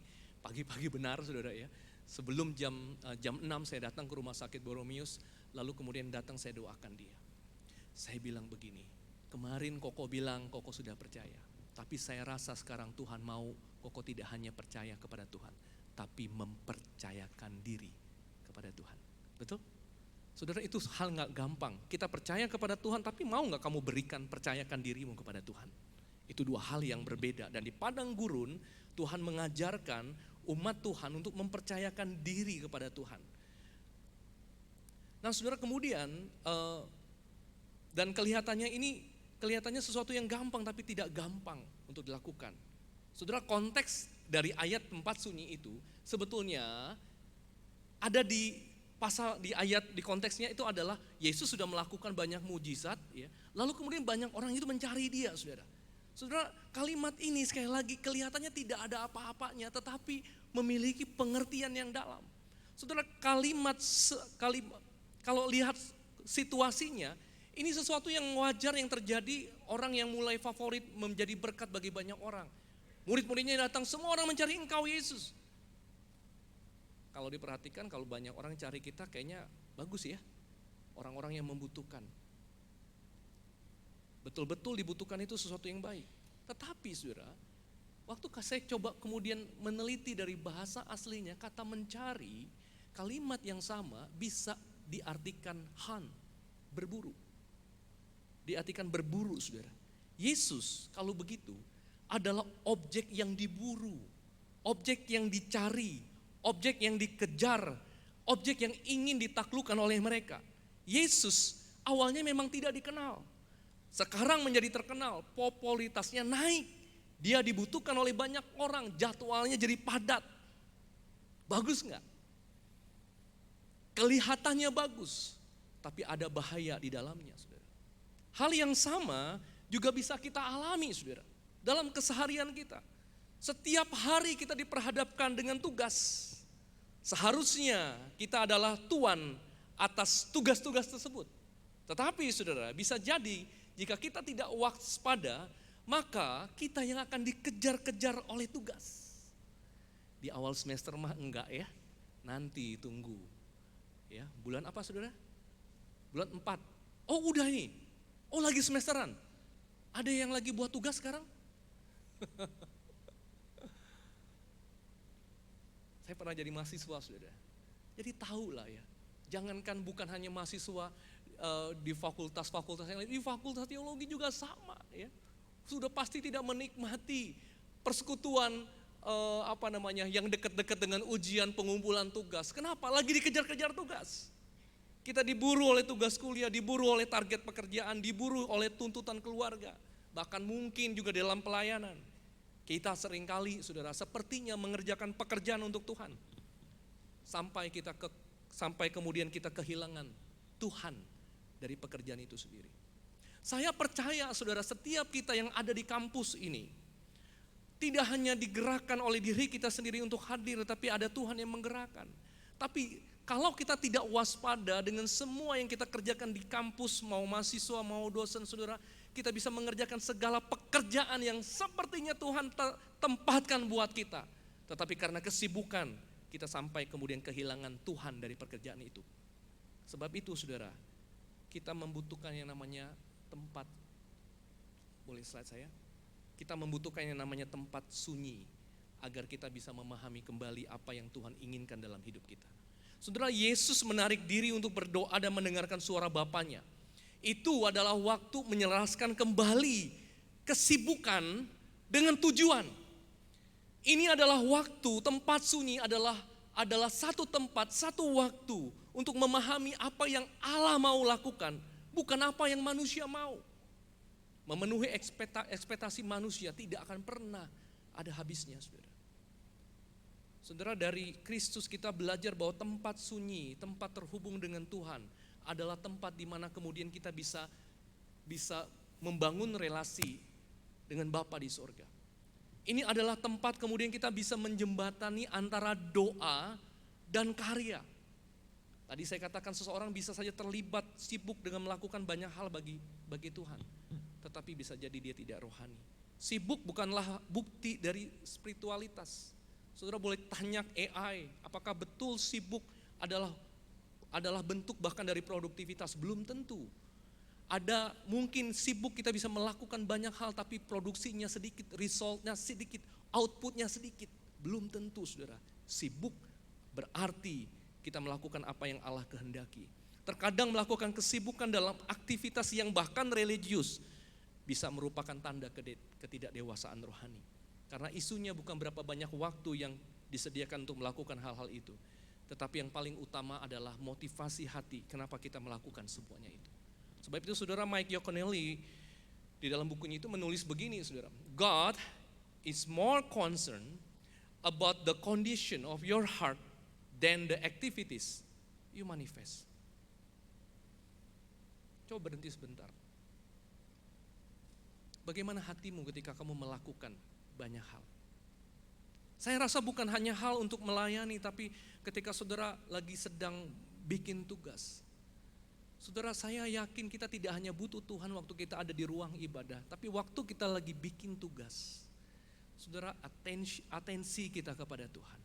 benar saudara ya. Sebelum jam 6 saya datang ke rumah sakit Boromius, lalu kemudian datang saya doakan dia. Saya bilang begini, kemarin Koko bilang Koko sudah percaya, tapi saya rasa sekarang Tuhan mau Koko tidak hanya percaya kepada Tuhan, tapi mempercayakan diri kepada Tuhan. Betul? Saudara, itu hal gak gampang. Kita percaya kepada Tuhan, tapi mau gak kamu berikan percayakan dirimu kepada Tuhan? Itu 2 hal yang berbeda. Dan di padang gurun, Tuhan mengajarkan umat Tuhan untuk mempercayakan diri kepada Tuhan. Nah saudara, kemudian dan kelihatannya sesuatu yang gampang, tapi tidak gampang untuk dilakukan. Saudara, konteks dari ayat 4 sunyi itu sebetulnya ada di ayat di konteksnya itu adalah Yesus sudah melakukan banyak mujizat ya. Lalu kemudian banyak orang itu mencari dia, Saudara. Saudara, kalimat ini sekali lagi kelihatannya tidak ada apa-apanya tetapi memiliki pengertian yang dalam. Saudara, kalimat kalau lihat situasinya Ini sesuatu yang wajar yang terjadi, orang yang mulai favorit menjadi berkat bagi banyak orang. Murid-muridnya datang, semua orang mencari Engkau Yesus. Kalau diperhatikan, kalau banyak orang cari kita kayaknya bagus ya. Orang-orang yang membutuhkan. Betul-betul dibutuhkan itu sesuatu yang baik. Tetapi saudara, waktu saya coba kemudian meneliti dari bahasa aslinya, kata mencari, kalimat yang sama bisa diartikan hunt, berburu. Diartikan berburu saudara. Yesus kalau begitu adalah objek yang diburu, objek yang dicari, objek yang dikejar, objek yang ingin ditaklukkan oleh mereka. Yesus awalnya memang tidak dikenal. Sekarang menjadi terkenal, popularitasnya naik. Dia dibutuhkan oleh banyak orang, jadwalnya jadi padat. Bagus enggak? Kelihatannya bagus, tapi ada bahaya di dalamnya, saudara. Hal yang sama juga bisa kita alami, saudara, dalam keseharian kita. Setiap hari kita diperhadapkan dengan tugas. Seharusnya kita adalah tuan atas tugas-tugas tersebut. Tetapi saudara, bisa jadi jika kita tidak waspada, maka kita yang akan dikejar-kejar oleh tugas. Di awal semester mah enggak ya, nanti tunggu. Ya, bulan apa saudara? Bulan 4. Oh udah nih, oh lagi semesteran. Ada yang lagi buat tugas sekarang? Saya pernah jadi mahasiswa saudara. Jadi tahulah ya, jangankan bukan hanya mahasiswa di fakultas-fakultas yang lain, di fakultas teologi juga sama ya. Sudah pasti tidak menikmati persekutuan yang dekat-dekat dengan ujian pengumpulan tugas. Kenapa? Lagi dikejar-kejar tugas. Kita diburu oleh tugas kuliah, diburu oleh target pekerjaan, diburu oleh tuntutan keluarga. Bahkan mungkin juga dalam pelayanan. Kita seringkali saudara sepertinya mengerjakan pekerjaan untuk Tuhan. Sampai kemudian kita kehilangan Tuhan dari pekerjaan itu sendiri. Saya percaya saudara, setiap kita yang ada di kampus ini tidak hanya digerakkan oleh diri kita sendiri untuk hadir, tapi ada Tuhan yang menggerakkan. Tapi kalau kita tidak waspada dengan semua yang kita kerjakan di kampus, mau mahasiswa, mau dosen saudara, kita bisa mengerjakan segala pekerjaan yang sepertinya Tuhan tempatkan buat kita. Tetapi karena kesibukan, kita sampai kemudian kehilangan Tuhan dari pekerjaan itu. Sebab itu saudara, kita membutuhkan yang namanya tempat, boleh slide saya? Kita membutuhkan yang namanya tempat sunyi, agar kita bisa memahami kembali apa yang Tuhan inginkan dalam hidup kita. Saudara, Yesus menarik diri untuk berdoa dan mendengarkan suara Bapanya. Itu adalah waktu menyelaraskan kembali kesibukan dengan tujuan. Ini adalah waktu, tempat sunyi adalah satu tempat, satu waktu untuk memahami apa yang Allah mau lakukan, bukan apa yang manusia mau. Memenuhi ekspektasi manusia tidak akan pernah ada habisnya, saudara. Saudara, dari Kristus kita belajar bahwa tempat sunyi, tempat terhubung dengan Tuhan adalah tempat di mana kemudian kita bisa membangun relasi dengan Bapa di sorga. Ini adalah tempat kemudian kita bisa menjembatani antara doa dan karya. Tadi saya katakan seseorang bisa saja terlibat sibuk dengan melakukan banyak hal bagi Tuhan, tetapi bisa jadi dia tidak rohani. Sibuk bukanlah bukti dari spiritualitas. Saudara boleh tanya AI, apakah betul sibuk adalah bentuk bahkan dari produktivitas? Belum tentu. Ada mungkin sibuk kita bisa melakukan banyak hal tapi produksinya sedikit, resultnya sedikit, outputnya sedikit. Belum tentu saudara. Sibuk berarti kita melakukan apa yang Allah kehendaki. Terkadang melakukan kesibukan dalam aktivitas yang bahkan religius bisa merupakan tanda ketidakdewasaan rohani. Karena isunya bukan berapa banyak waktu yang disediakan untuk melakukan hal-hal itu. Tetapi yang paling utama adalah motivasi hati kenapa kita melakukan semuanya itu. Sebab itu saudara, Mike Yaconelli di dalam bukunya itu menulis begini saudara. God is more concerned about the condition of your heart than the activities you manifest. Coba berhenti sebentar. Bagaimana hatimu ketika kamu melakukan banyak hal? Saya rasa bukan hanya hal untuk melayani, tapi ketika saudara lagi sedang bikin tugas. Saudara, saya yakin kita tidak hanya butuh Tuhan waktu kita ada di ruang ibadah, tapi waktu kita lagi bikin tugas. Saudara, atensi kita kepada Tuhan.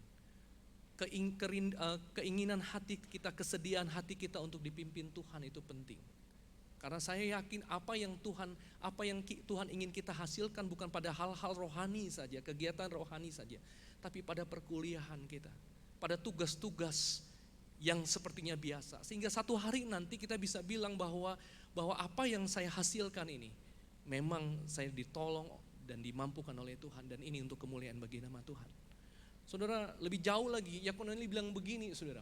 Keinginan hati kita, kesediaan hati kita untuk dipimpin Tuhan itu penting. Karena saya yakin apa yang Tuhan ingin kita hasilkan bukan pada hal-hal rohani saja, kegiatan rohani saja, tapi pada perkuliahan kita, pada tugas-tugas yang sepertinya biasa. Sehingga satu hari nanti kita bisa bilang bahwa apa yang saya hasilkan ini memang saya ditolong dan dimampukan oleh Tuhan, dan ini untuk kemuliaan bagi nama Tuhan. Saudara, lebih jauh lagi, Yakonani bilang begini, saudara.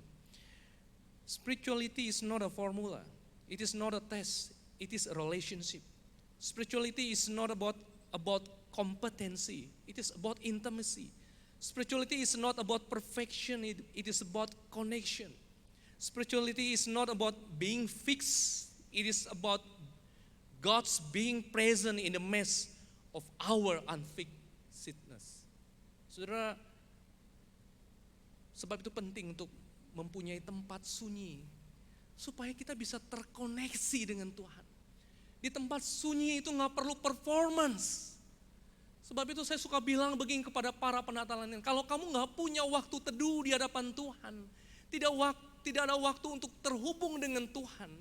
Spirituality is not a formula. It is not a test, it is a relationship. Spirituality is not about competency, it is about intimacy. Spirituality is not about perfection, it is about connection. Spirituality is not about being fixed, it is about God's being present in the midst of our unfixedness. Saudara, sebab itu penting untuk mempunyai tempat sunyi, supaya kita bisa terkoneksi dengan Tuhan. Di tempat sunyi itu gak perlu performance. Sebab itu saya suka bilang begini kepada para penata lain, kalau kamu gak punya waktu teduh di hadapan Tuhan, tidak ada waktu untuk terhubung dengan Tuhan,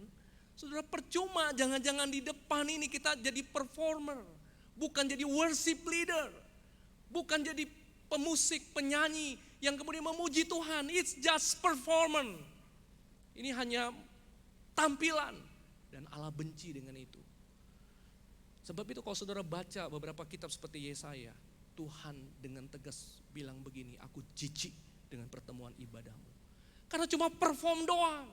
saudara, percuma. Jangan-jangan di depan ini kita jadi performer, bukan jadi worship leader, bukan jadi pemusik, penyanyi yang kemudian memuji Tuhan. It's just performance. Ini hanya tampilan, dan Allah benci dengan itu. Sebab itu kalau saudara baca beberapa kitab seperti Yesaya, Tuhan dengan tegas bilang begini, aku jijik dengan pertemuan ibadahmu. Karena cuma perform doang.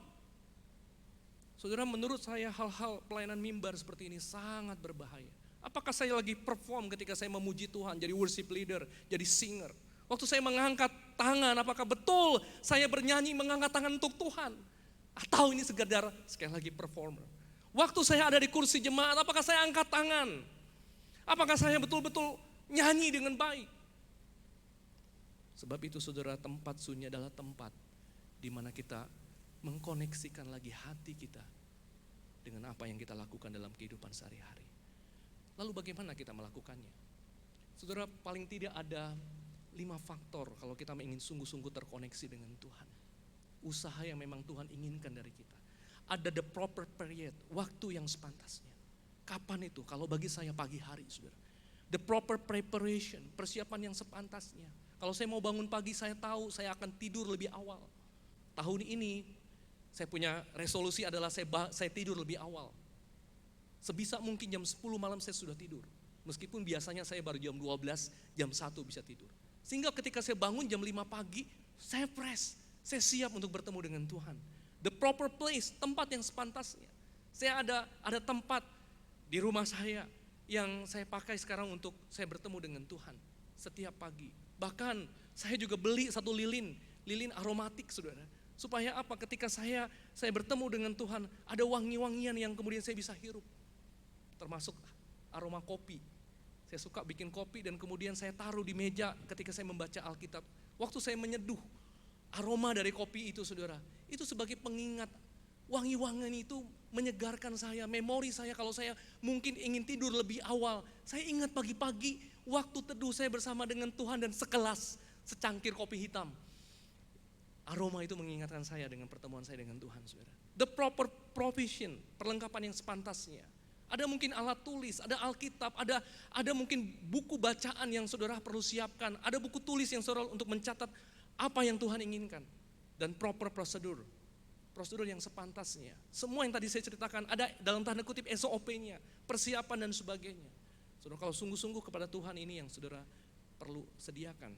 Saudara, menurut saya hal-hal pelayanan mimbar seperti ini sangat berbahaya. Apakah saya lagi perform ketika saya memuji Tuhan, jadi worship leader, jadi singer? Waktu saya mengangkat tangan, apakah betul saya bernyanyi mengangkat tangan untuk Tuhan? Atau ini sekedar sekali lagi performer? Waktu saya ada di kursi jemaat, apakah saya angkat tangan? Apakah saya betul-betul nyanyi dengan baik? Sebab itu saudara, tempat sunyi adalah tempat di mana kita mengkoneksikan lagi hati kita dengan apa yang kita lakukan dalam kehidupan sehari-hari. Lalu bagaimana kita melakukannya? Saudara, paling tidak ada 5 faktor kalau kita ingin sungguh-sungguh terkoneksi dengan Tuhan. Usaha yang memang Tuhan inginkan dari kita. Ada the proper period, waktu yang sepantasnya. Kapan itu? Kalau bagi saya pagi hari, saudara. The proper preparation, persiapan yang sepantasnya. Kalau saya mau bangun pagi, saya tahu saya akan tidur lebih awal. Tahun ini saya punya resolusi adalah saya tidur lebih awal. Sebisa mungkin jam 10 malam saya sudah tidur. Meskipun biasanya saya baru jam 12, jam 1 bisa tidur. Sehingga ketika saya bangun jam 5 pagi, saya fresh. Saya siap untuk bertemu dengan Tuhan. The proper place, tempat yang sepantasnya. Saya ada tempat di rumah saya yang saya pakai sekarang untuk saya bertemu dengan Tuhan setiap pagi. Bahkan saya juga beli satu lilin aromatik, saudara. Supaya apa? Ketika saya bertemu dengan Tuhan, ada wangi-wangian yang kemudian saya bisa hirup. Termasuk aroma kopi. Saya suka bikin kopi dan kemudian saya taruh di meja ketika saya membaca Alkitab. Waktu saya menyeduh, aroma dari kopi itu, saudara, itu sebagai pengingat. Wangi-wangian itu menyegarkan saya, memori saya kalau saya mungkin ingin tidur lebih awal. Saya ingat pagi-pagi waktu teduh saya bersama dengan Tuhan dan secangkir kopi hitam. Aroma itu mengingatkan saya dengan pertemuan saya dengan Tuhan, saudara. The proper provision, perlengkapan yang sepantasnya. Ada mungkin alat tulis, ada Alkitab, ada mungkin buku bacaan yang saudara perlu siapkan. Ada buku tulis yang saudara untuk mencatat apa yang Tuhan inginkan. Dan proper prosedur yang sepantasnya. Semua yang tadi saya ceritakan ada dalam tanda kutip SOP-nya, persiapan dan sebagainya. Saudara, kalau sungguh-sungguh kepada Tuhan, ini yang saudara perlu sediakan.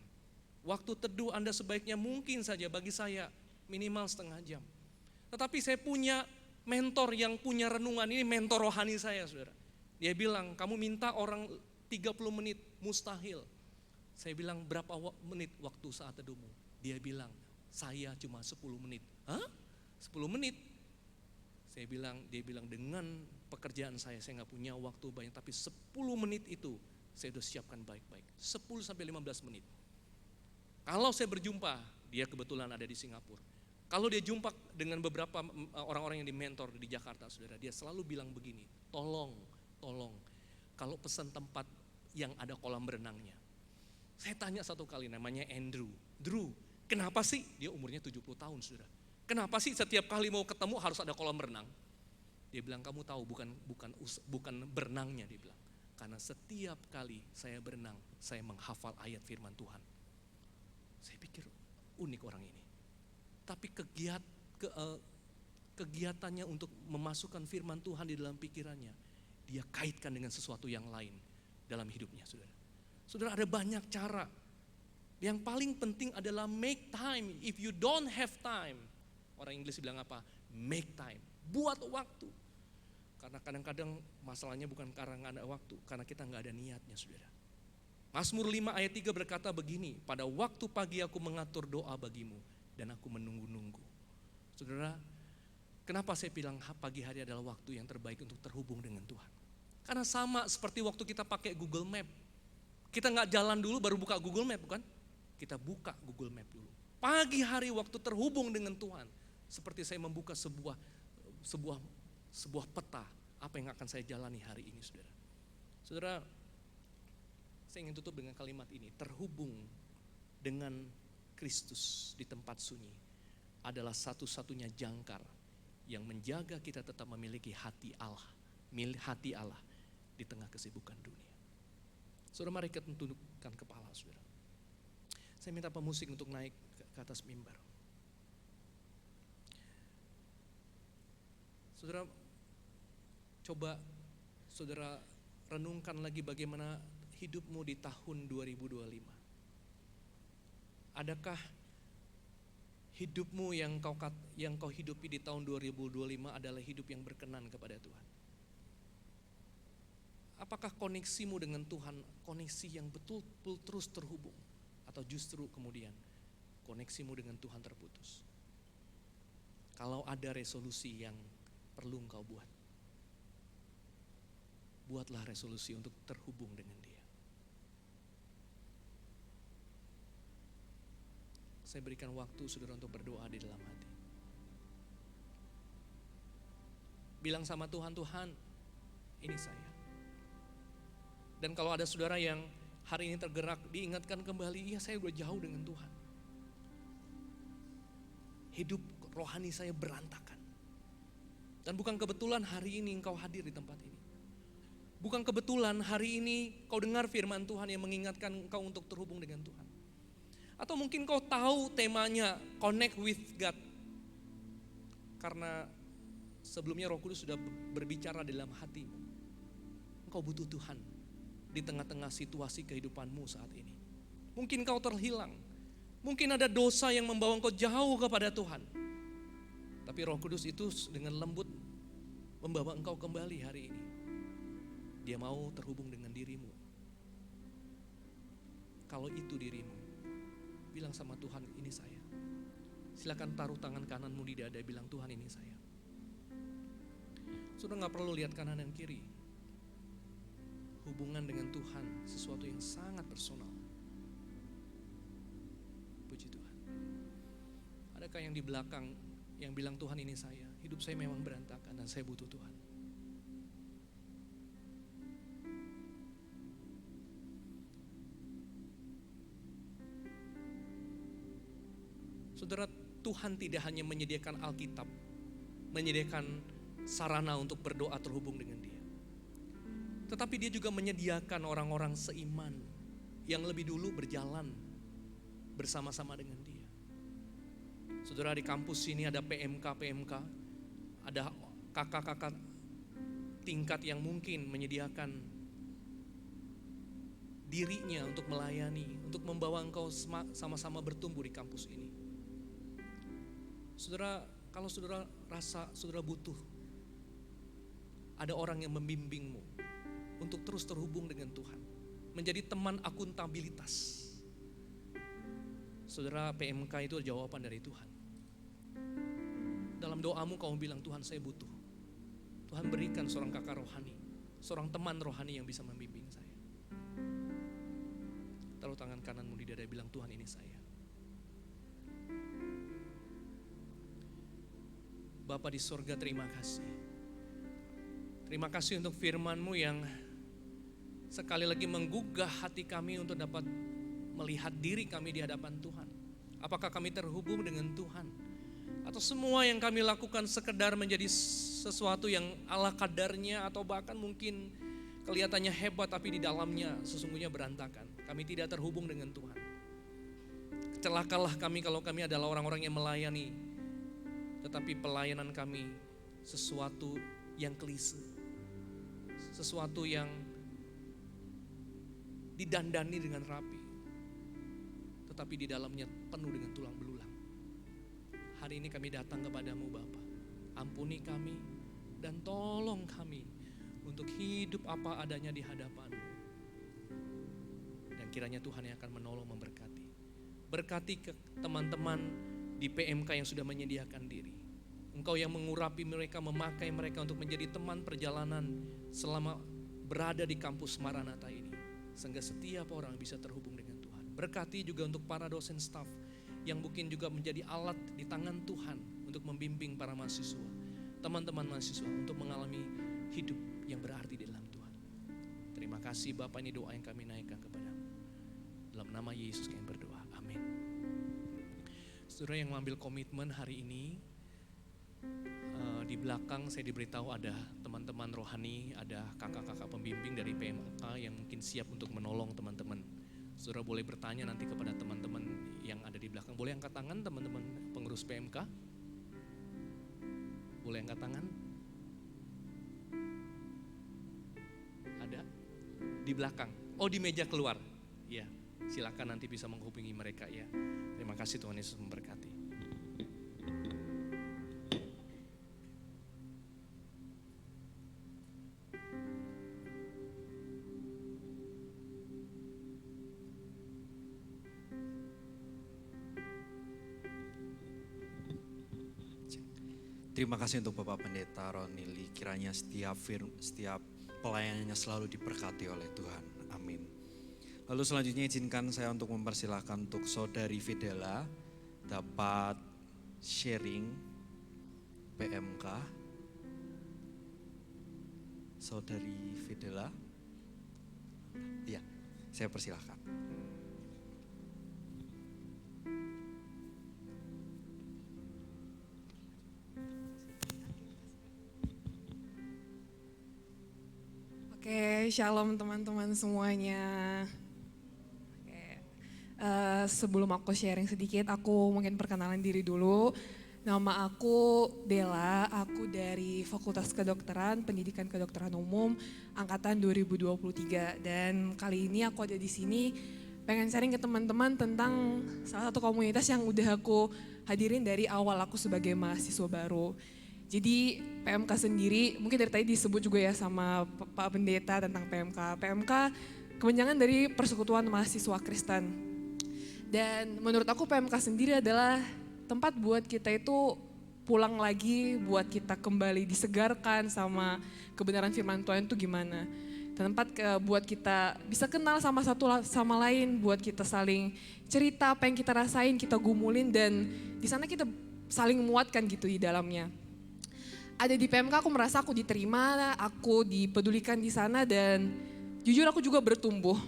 Waktu teduh Anda sebaiknya mungkin saja bagi saya minimal setengah jam. Tetapi saya punya mentor yang punya renungan, ini mentor rohani saya, saudara. Dia bilang, kamu minta orang 30 menit, mustahil. Saya bilang, berapa menit waktu saat teduhmu? Dia bilang, saya cuma 10 menit. Hah? 10 menit? Dia bilang, dengan pekerjaan saya gak punya waktu banyak, tapi 10 menit itu saya sudah siapkan baik-baik. 10-15 menit. Kalau saya berjumpa, dia kebetulan ada di Singapura. Kalau dia jumpa dengan beberapa orang-orang yang dimentor di Jakarta, saudara, dia selalu bilang begini, tolong, kalau pesan tempat yang ada kolam berenangnya. Saya tanya satu kali, namanya Andrew. Drew, kenapa sih, dia umurnya 70 tahun saudara. Kenapa sih setiap kali mau ketemu harus ada kolam renang? Dia bilang, kamu tahu bukan berenangnya, dia bilang. Karena setiap kali saya berenang, saya menghafal ayat firman Tuhan. Saya pikir unik orang ini. Tapi kegiatannya untuk memasukkan firman Tuhan di dalam pikirannya, dia kaitkan dengan sesuatu yang lain dalam hidupnya, saudara. Saudara, ada banyak cara. Yang paling penting adalah make time. If you don't have time, orang Inggris bilang apa? Make time. Buat waktu. Karena kadang-kadang masalahnya bukan karena nggak ada waktu, karena kita nggak ada niatnya, saudara. Mazmur 5 ayat 3 berkata begini, pada waktu pagi aku mengatur doa bagimu dan aku menunggu-nunggu. Saudara, kenapa saya bilang pagi hari adalah waktu yang terbaik untuk terhubung dengan Tuhan? Karena sama seperti waktu kita pakai Google Map. Kita nggak jalan dulu baru buka Google Map, bukan? Kita buka Google Map dulu. Pagi hari waktu terhubung dengan Tuhan, seperti saya membuka sebuah peta apa yang akan saya jalani hari ini, saudara. Saudara, saya ingin tutup dengan kalimat ini, terhubung dengan Kristus di tempat sunyi adalah satu-satunya jangkar yang menjaga kita tetap memiliki hati Allah di tengah kesibukan dunia. Saudara, mari kita tundukkan kepala, saudara. Saya minta pemusik untuk naik ke atas mimbar. Saudara, coba saudara renungkan lagi bagaimana hidupmu di tahun 2025. Adakah hidupmu yang kau hidupi di tahun 2025 adalah hidup yang berkenan kepada Tuhan? Apakah koneksimu dengan Tuhan koneksi yang betul-betul terus terhubung? Atau justru kemudian koneksimu dengan Tuhan terputus? Kalau ada resolusi yang perlu engkau buat, buatlah resolusi untuk terhubung dengan Dia. Saya berikan waktu saudara untuk berdoa di dalam hati. Bilang sama Tuhan, Tuhan, ini saya. Dan kalau ada saudara yang hari ini tergerak, diingatkan kembali, iya saya udah jauh dengan Tuhan. Hidup rohani saya berantakan. Dan bukan kebetulan hari ini engkau hadir di tempat ini. Bukan kebetulan hari ini kau dengar firman Tuhan yang mengingatkan engkau untuk terhubung dengan Tuhan. Atau mungkin kau tahu temanya Connect with God. Karena sebelumnya Roh Kudus sudah berbicara dalam hatimu. Engkau butuh Tuhan di tengah-tengah situasi kehidupanmu saat ini. Mungkin kau terhilang. Mungkin ada dosa yang membawa engkau jauh kepada Tuhan. Tapi Roh Kudus itu dengan lembut membawa engkau kembali hari ini. Dia mau terhubung dengan dirimu. Kalau itu dirimu, bilang sama Tuhan, ini saya. Silakan taruh tangan kananmu di dada, bilang Tuhan ini saya. Sudah gak perlu lihat kanan dan kiri. Hubungan dengan Tuhan sesuatu yang sangat personal. Puji Tuhan. Adakah yang di belakang yang bilang Tuhan ini saya, hidup saya memang berantakan dan saya butuh Tuhan. Saudara, Tuhan tidak hanya menyediakan Alkitab, menyediakan sarana untuk berdoa terhubung dengan Dia. Tetapi Dia juga menyediakan orang-orang seiman yang lebih dulu berjalan bersama-sama dengan Dia. Saudara, di kampus sini ada PMK, ada kakak-kakak tingkat yang mungkin menyediakan dirinya untuk melayani, untuk membawa engkau sama-sama bertumbuh di kampus ini. Saudara, kalau saudara rasa saudara butuh, ada orang yang membimbingmu untuk terus terhubung dengan Tuhan, menjadi teman akuntabilitas. Saudara, PMK itu jawaban dari Tuhan. Dalam doamu kamu bilang, Tuhan saya butuh. Tuhan berikan seorang kakak rohani, seorang teman rohani yang bisa membimbing saya. Taruh tangan kananmu di dada, bilang Tuhan ini saya. Bapa di sorga, terima kasih. Terima kasih untuk firman-Mu yang sekali lagi menggugah hati kami untuk dapat melihat diri kami di hadapan Tuhan. Apakah kami terhubung dengan Tuhan? Atau semua yang kami lakukan sekedar menjadi sesuatu yang ala kadarnya, atau bahkan mungkin kelihatannya hebat tapi di dalamnya sesungguhnya berantakan. Kami tidak terhubung dengan Tuhan. Celakalah kami kalau kami adalah orang-orang yang melayani, tetapi pelayanan kami sesuatu yang klise, sesuatu yang didandani dengan rapi, tetapi di dalamnya penuh dengan tulang belulang. Hari ini kami datang kepadamu Bapa. Ampuni kami dan tolong kami untuk hidup apa adanya di hadapan-Mu. Dan kiranya Tuhan yang akan menolong, memberkati. Berkati ke teman-teman di PMK yang sudah menyediakan diri. Engkau yang mengurapi mereka, memakai mereka untuk menjadi teman perjalanan selama berada di kampus Maranatha ini. Sehingga setiap orang bisa terhubung dengan Tuhan. Berkati juga untuk para dosen staf yang mungkin juga menjadi alat di tangan Tuhan untuk membimbing para mahasiswa, teman-teman mahasiswa untuk mengalami hidup yang berarti di dalam Tuhan. Terima kasih Bapak, ini doa yang kami naikkan kepadamu. Dalam nama Yesus kami berdoa, amin. Saudara yang mengambil komitmen hari ini, di belakang saya diberitahu ada teman-teman rohani, ada kakak-kakak pembimbing dari PMK yang mungkin siap untuk menolong teman-teman. Saudara boleh bertanya nanti kepada teman-teman yang ada di belakang. Boleh angkat tangan teman-teman pengurus PMK? Boleh angkat tangan? Ada? Di belakang? Oh, di meja keluar? Ya, silakan nanti bisa menghubungi mereka ya. Terima kasih, Tuhan Yesus memberkati. Terima kasih untuk Bapak Pendeta Ronili. Kiranya setiap pelayanannya selalu diberkati oleh Tuhan. Amin. Lalu selanjutnya izinkan saya untuk mempersilahkan untuk Saudari Fidela dapat sharing PMK. Saudari Fidela. Ya, saya persilahkan. Oke, shalom teman-teman semuanya. Oke, sebelum aku sharing sedikit, aku mungkin perkenalan diri dulu. Nama aku Dela, aku dari Fakultas Kedokteran, Pendidikan Kedokteran Umum, Angkatan 2023. Dan kali ini aku ada di sini pengen sharing ke teman-teman tentang salah satu komunitas yang udah aku hadirin dari awal aku sebagai mahasiswa baru. Jadi PMK sendiri, mungkin dari tadi disebut juga ya sama Pak Pendeta tentang PMK. PMK kepanjangan dari Persekutuan Mahasiswa Kristen. Dan menurut aku PMK sendiri adalah tempat buat kita itu pulang lagi, buat kita kembali disegarkan sama kebenaran firman Tuhan itu gimana. Tempat buat kita bisa kenal sama satu sama lain, buat kita saling cerita apa yang kita rasain, kita gumulin, dan di sana kita saling menguatkan gitu di dalamnya. Ada di PMK aku merasa aku diterima, aku dipedulikan di sana, dan jujur aku juga bertumbuh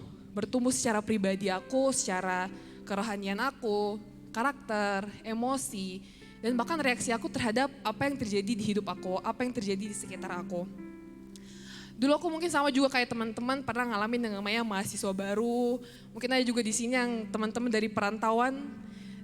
secara pribadi aku, secara kerohanian aku, karakter, emosi, dan bahkan reaksi aku terhadap apa yang terjadi di hidup aku, apa yang terjadi di sekitar aku. Dulu aku mungkin sama juga kayak teman-teman pernah ngalamin yang namanya mahasiswa baru, mungkin ada juga di sini yang teman-teman dari perantauan,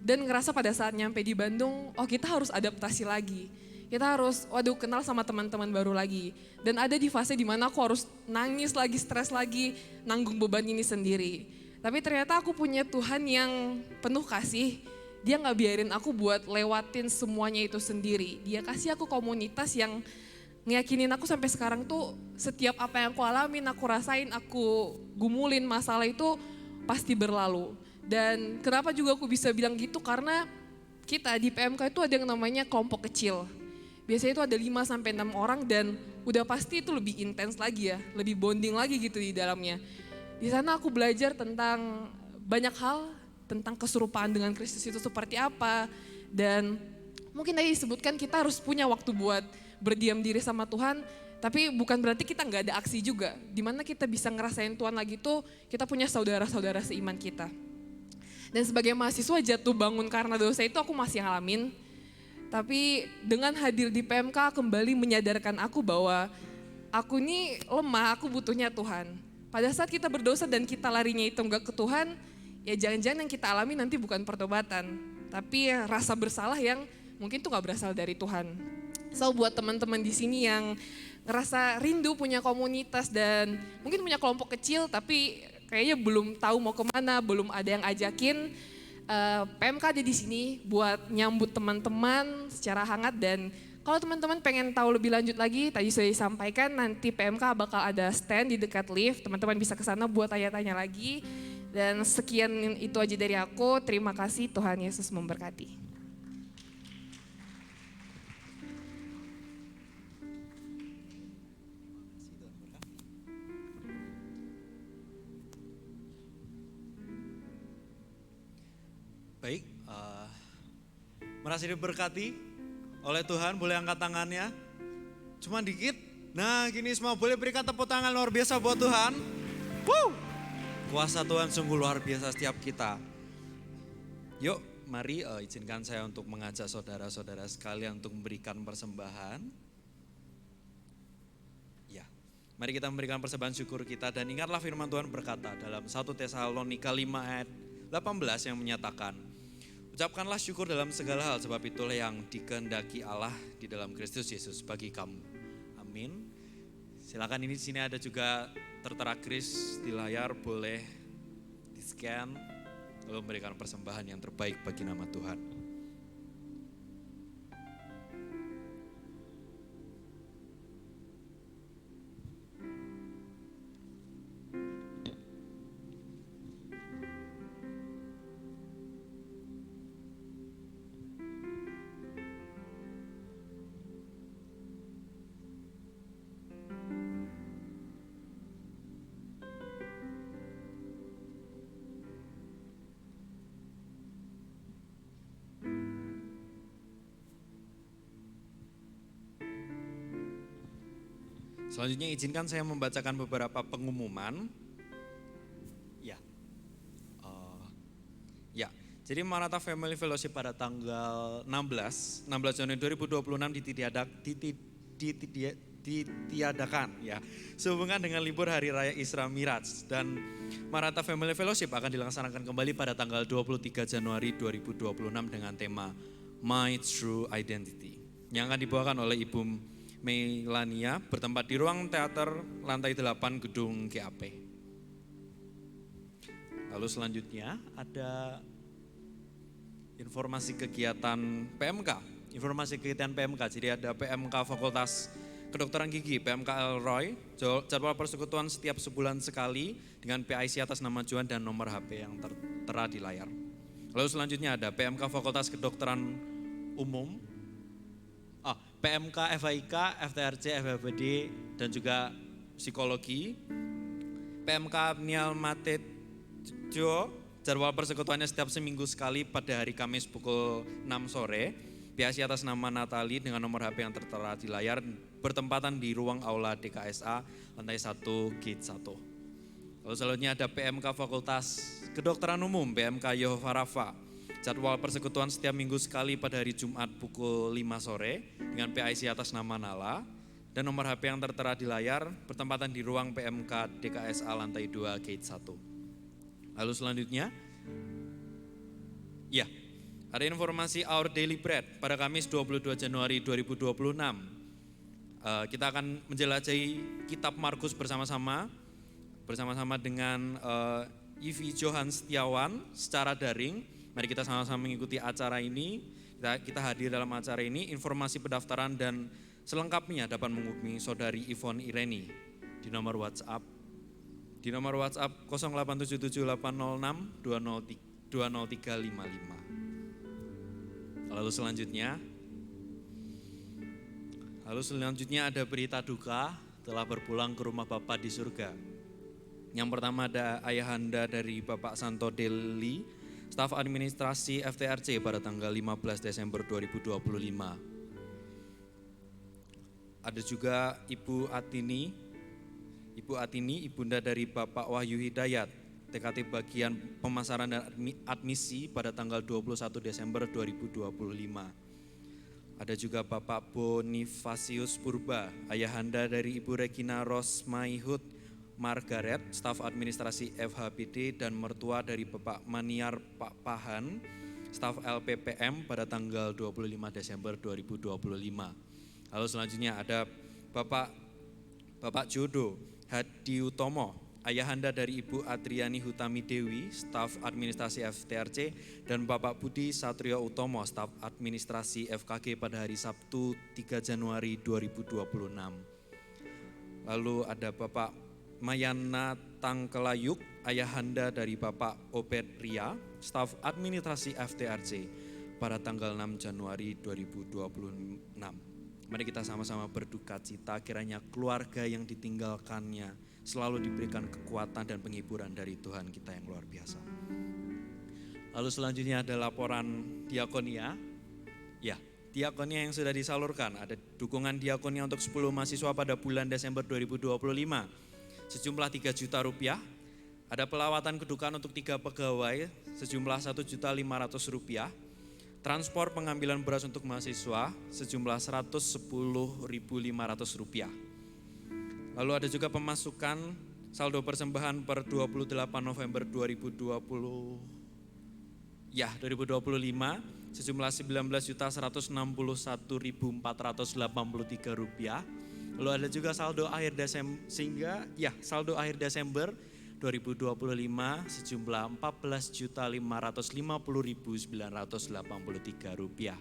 dan ngerasa pada saat nyampe di Bandung, oh kita harus adaptasi lagi. Kita harus, kenal sama teman-teman baru lagi. Dan ada di fase dimana aku harus nangis lagi, stres lagi, nanggung beban ini sendiri. Tapi ternyata aku punya Tuhan yang penuh kasih. Dia gak biarin aku buat lewatin semuanya itu sendiri. Dia kasih aku komunitas yang ngeyakinin aku sampai sekarang tuh setiap apa yang aku alamin, aku rasain, aku gumulin masalah itu pasti berlalu. Dan kenapa juga aku bisa bilang gitu, karena kita di PMK itu ada yang namanya kelompok kecil. Biasanya itu ada 5-6 orang dan udah pasti itu lebih intens lagi ya, lebih bonding lagi gitu di dalamnya. Di sana aku belajar tentang banyak hal, tentang keserupaan dengan Kristus itu seperti apa. Dan mungkin tadi disebutkan kita harus punya waktu buat berdiam diri sama Tuhan, tapi bukan berarti kita nggak ada aksi juga. Dimana kita bisa ngerasain Tuhan lagi tuh, kita punya saudara-saudara seiman kita. Dan sebagai mahasiswa jatuh bangun karena dosa itu aku masih ngalamin. Tapi dengan hadir di PMK kembali menyadarkan aku bahwa aku ini lemah, aku butuhnya Tuhan. Pada saat kita berdosa dan kita larinya itu enggak ke Tuhan, ya jangan-jangan yang kita alami nanti bukan pertobatan, tapi rasa bersalah yang mungkin tuh gak berasal dari Tuhan. So buat teman-teman di sini yang ngerasa rindu punya komunitas dan mungkin punya kelompok kecil tapi kayaknya belum tahu mau kemana, belum ada yang ajakin, PMK ada di sini buat nyambut teman-teman secara hangat. Dan kalau teman-teman pengen tahu lebih lanjut lagi, tadi sudah disampaikan nanti PMK bakal ada stand di dekat lift, teman-teman bisa ke sana buat tanya-tanya lagi. Dan sekian itu aja dari aku, terima kasih, Tuhan Yesus memberkati. Baik, merasa diberkati oleh Tuhan, boleh angkat tangannya, cuma dikit. Nah gini semua boleh berikan tepuk tangan luar biasa buat Tuhan. Woo! Kuasa Tuhan sungguh luar biasa setiap kita. Yuk mari izinkan saya untuk mengajak saudara-saudara sekalian untuk memberikan persembahan. Ya, mari kita memberikan persembahan syukur kita dan ingatlah firman Tuhan berkata dalam 1 Tesalonika 5 ayat 18 yang menyatakan, ucapkanlah syukur dalam segala hal sebab itulah yang dikehendaki Allah di dalam Kristus Yesus bagi kamu. Amin. Silakan ini di sini ada juga tertera kris di layar, boleh di scan lalu memberikan persembahan yang terbaik bagi nama Tuhan. Selanjutnya izinkan saya membacakan beberapa pengumuman. Jadi Maranatha Family Fellowship pada tanggal 16 Januari 2026 ditiadakan ya. Sehubungan dengan libur Hari Raya Isra Miraj, dan Maranatha Family Fellowship akan dilaksanakan kembali pada tanggal 23 Januari 2026 dengan tema My True Identity yang akan dibawakan oleh Ibu Melania bertempat di ruang teater lantai 8 gedung GAP. Lalu selanjutnya ada informasi kegiatan PMK. Jadi ada PMK Fakultas Kedokteran Gigi, PMK Elroy, jadwal persekutuan setiap sebulan sekali dengan PIC atas nama Juan dan nomor HP yang tertera di layar. Lalu selanjutnya ada PMK Fakultas Kedokteran Umum, PMK FAIK, FTRC, FFBD, dan juga Psikologi. PMK Nial Matejo, jadwal persekutuannya setiap seminggu sekali pada hari Kamis pukul 6 sore. PIC atas nama Natali dengan nomor HP yang tertera di layar, bertempatan di ruang aula DKSA, lantai 1, gate 1. Lalu selanjutnya ada PMK Fakultas Kedokteran Umum, PMK Yehova Rafa. Jadwal persekutuan setiap minggu sekali pada hari Jumat pukul 5 sore dengan PIC atas nama Nala dan nomor HP yang tertera di layar, bertempatan di ruang PMK DKSA lantai 2 gate 1. Lalu selanjutnya, ada informasi Our Daily Bread pada Kamis 22 Januari 2026. Kita akan menjelajahi kitab Markus bersama-sama dengan Ivi Johan Setiawan secara daring. Mari kita sama-sama mengikuti acara ini, kita hadir dalam acara ini. Informasi pendaftaran dan selengkapnya dapat menghubungi Saudari Ivon Ireni di nomor WhatsApp 087780320355. Lalu selanjutnya ada berita duka telah berpulang ke rumah Bapa di surga. Yang pertama ada ayahanda dari Bapak Santo Deli, staf administrasi FTRC pada tanggal 15 Desember 2025. Ada juga Ibu Atini, ibunda dari Bapak Wahyu Hidayat, TKT bagian pemasaran dan admisi pada tanggal 21 Desember 2025. Ada juga Bapak Bonifasius Purba, ayahanda dari Ibu Regina Rosmaihut Margaret, staf administrasi FHBD, dan mertua dari Bapak Maniar Pak Pahan, staf LPPM pada tanggal 25 Desember 2025. Lalu selanjutnya ada Bapak Jodo Hadi Utomo, ayahanda dari Ibu Adriani Hutami Dewi, staf administrasi FTRC, dan Bapak Budi Satrio Utomo, staf administrasi FKG pada hari Sabtu 3 Januari 2026. Lalu ada Bapak Mayana Tangkelayuk, ayahanda dari Bapak Obed Ria, staf administrasi FTRC pada tanggal 6 Januari 2026. Mari kita sama-sama berduka cita, kiranya keluarga yang ditinggalkannya selalu diberikan kekuatan dan penghiburan dari Tuhan kita yang luar biasa. Lalu selanjutnya ada laporan diakonia. Ya, diakonia yang sudah disalurkan. Ada dukungan diakonia untuk 10 mahasiswa pada bulan Desember 2025 sejumlah 3 juta rupiah. Ada pelawatan kedukaan untuk 3 pegawai sejumlah 1.500.000 rupiah. Transport pengambilan beras untuk mahasiswa sejumlah 110.500 rupiah. Lalu ada juga pemasukan saldo persembahan per 28 November 2025 sejumlah 19.161.483 rupiah. Lalu ada juga saldo akhir Desember 2025 sejumlah 14.550.983 rupiah.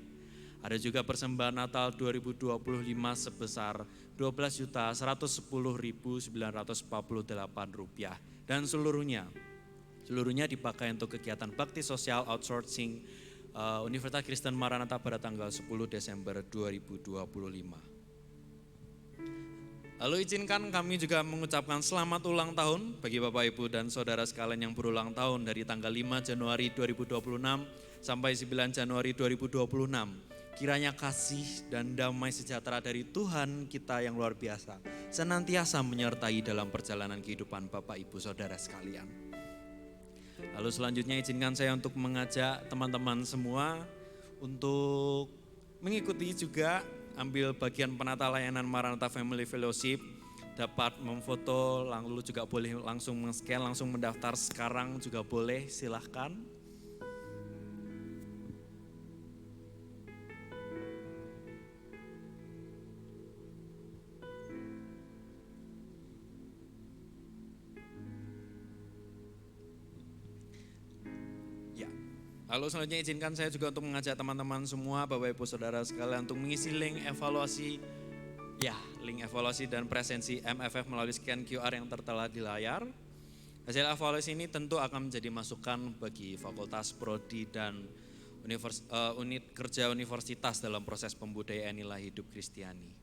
Ada juga persembahan Natal 2025 sebesar 12.110.948 rupiah. Dan seluruhnya dipakai untuk kegiatan bakti sosial outsourcing Universitas Kristen Maranatha pada tanggal 10 Desember 2025. Lalu izinkan kami juga mengucapkan selamat ulang tahun bagi Bapak Ibu dan Saudara sekalian yang berulang tahun dari tanggal 5 Januari 2026 sampai 9 Januari 2026. Kiranya kasih dan damai sejahtera dari Tuhan kita yang luar biasa senantiasa menyertai dalam perjalanan kehidupan Bapak Ibu Saudara sekalian. Lalu selanjutnya izinkan saya untuk mengajak teman-teman semua untuk mengikuti juga ambil bagian penata layanan Maranatha Family Fellowship, dapat memfoto, lalu juga boleh langsung men-scan, langsung mendaftar sekarang juga boleh, silahkan. Lalu selanjutnya izinkan saya juga untuk mengajak teman-teman semua, Bapak Ibu Saudara sekalian untuk mengisi link evaluasi dan presensi MFF melalui scan QR yang tertera di layar. Hasil evaluasi ini tentu akan menjadi masukan bagi fakultas, prodi, dan unit kerja universitas dalam proses pembudayaan nilai hidup Kristiani.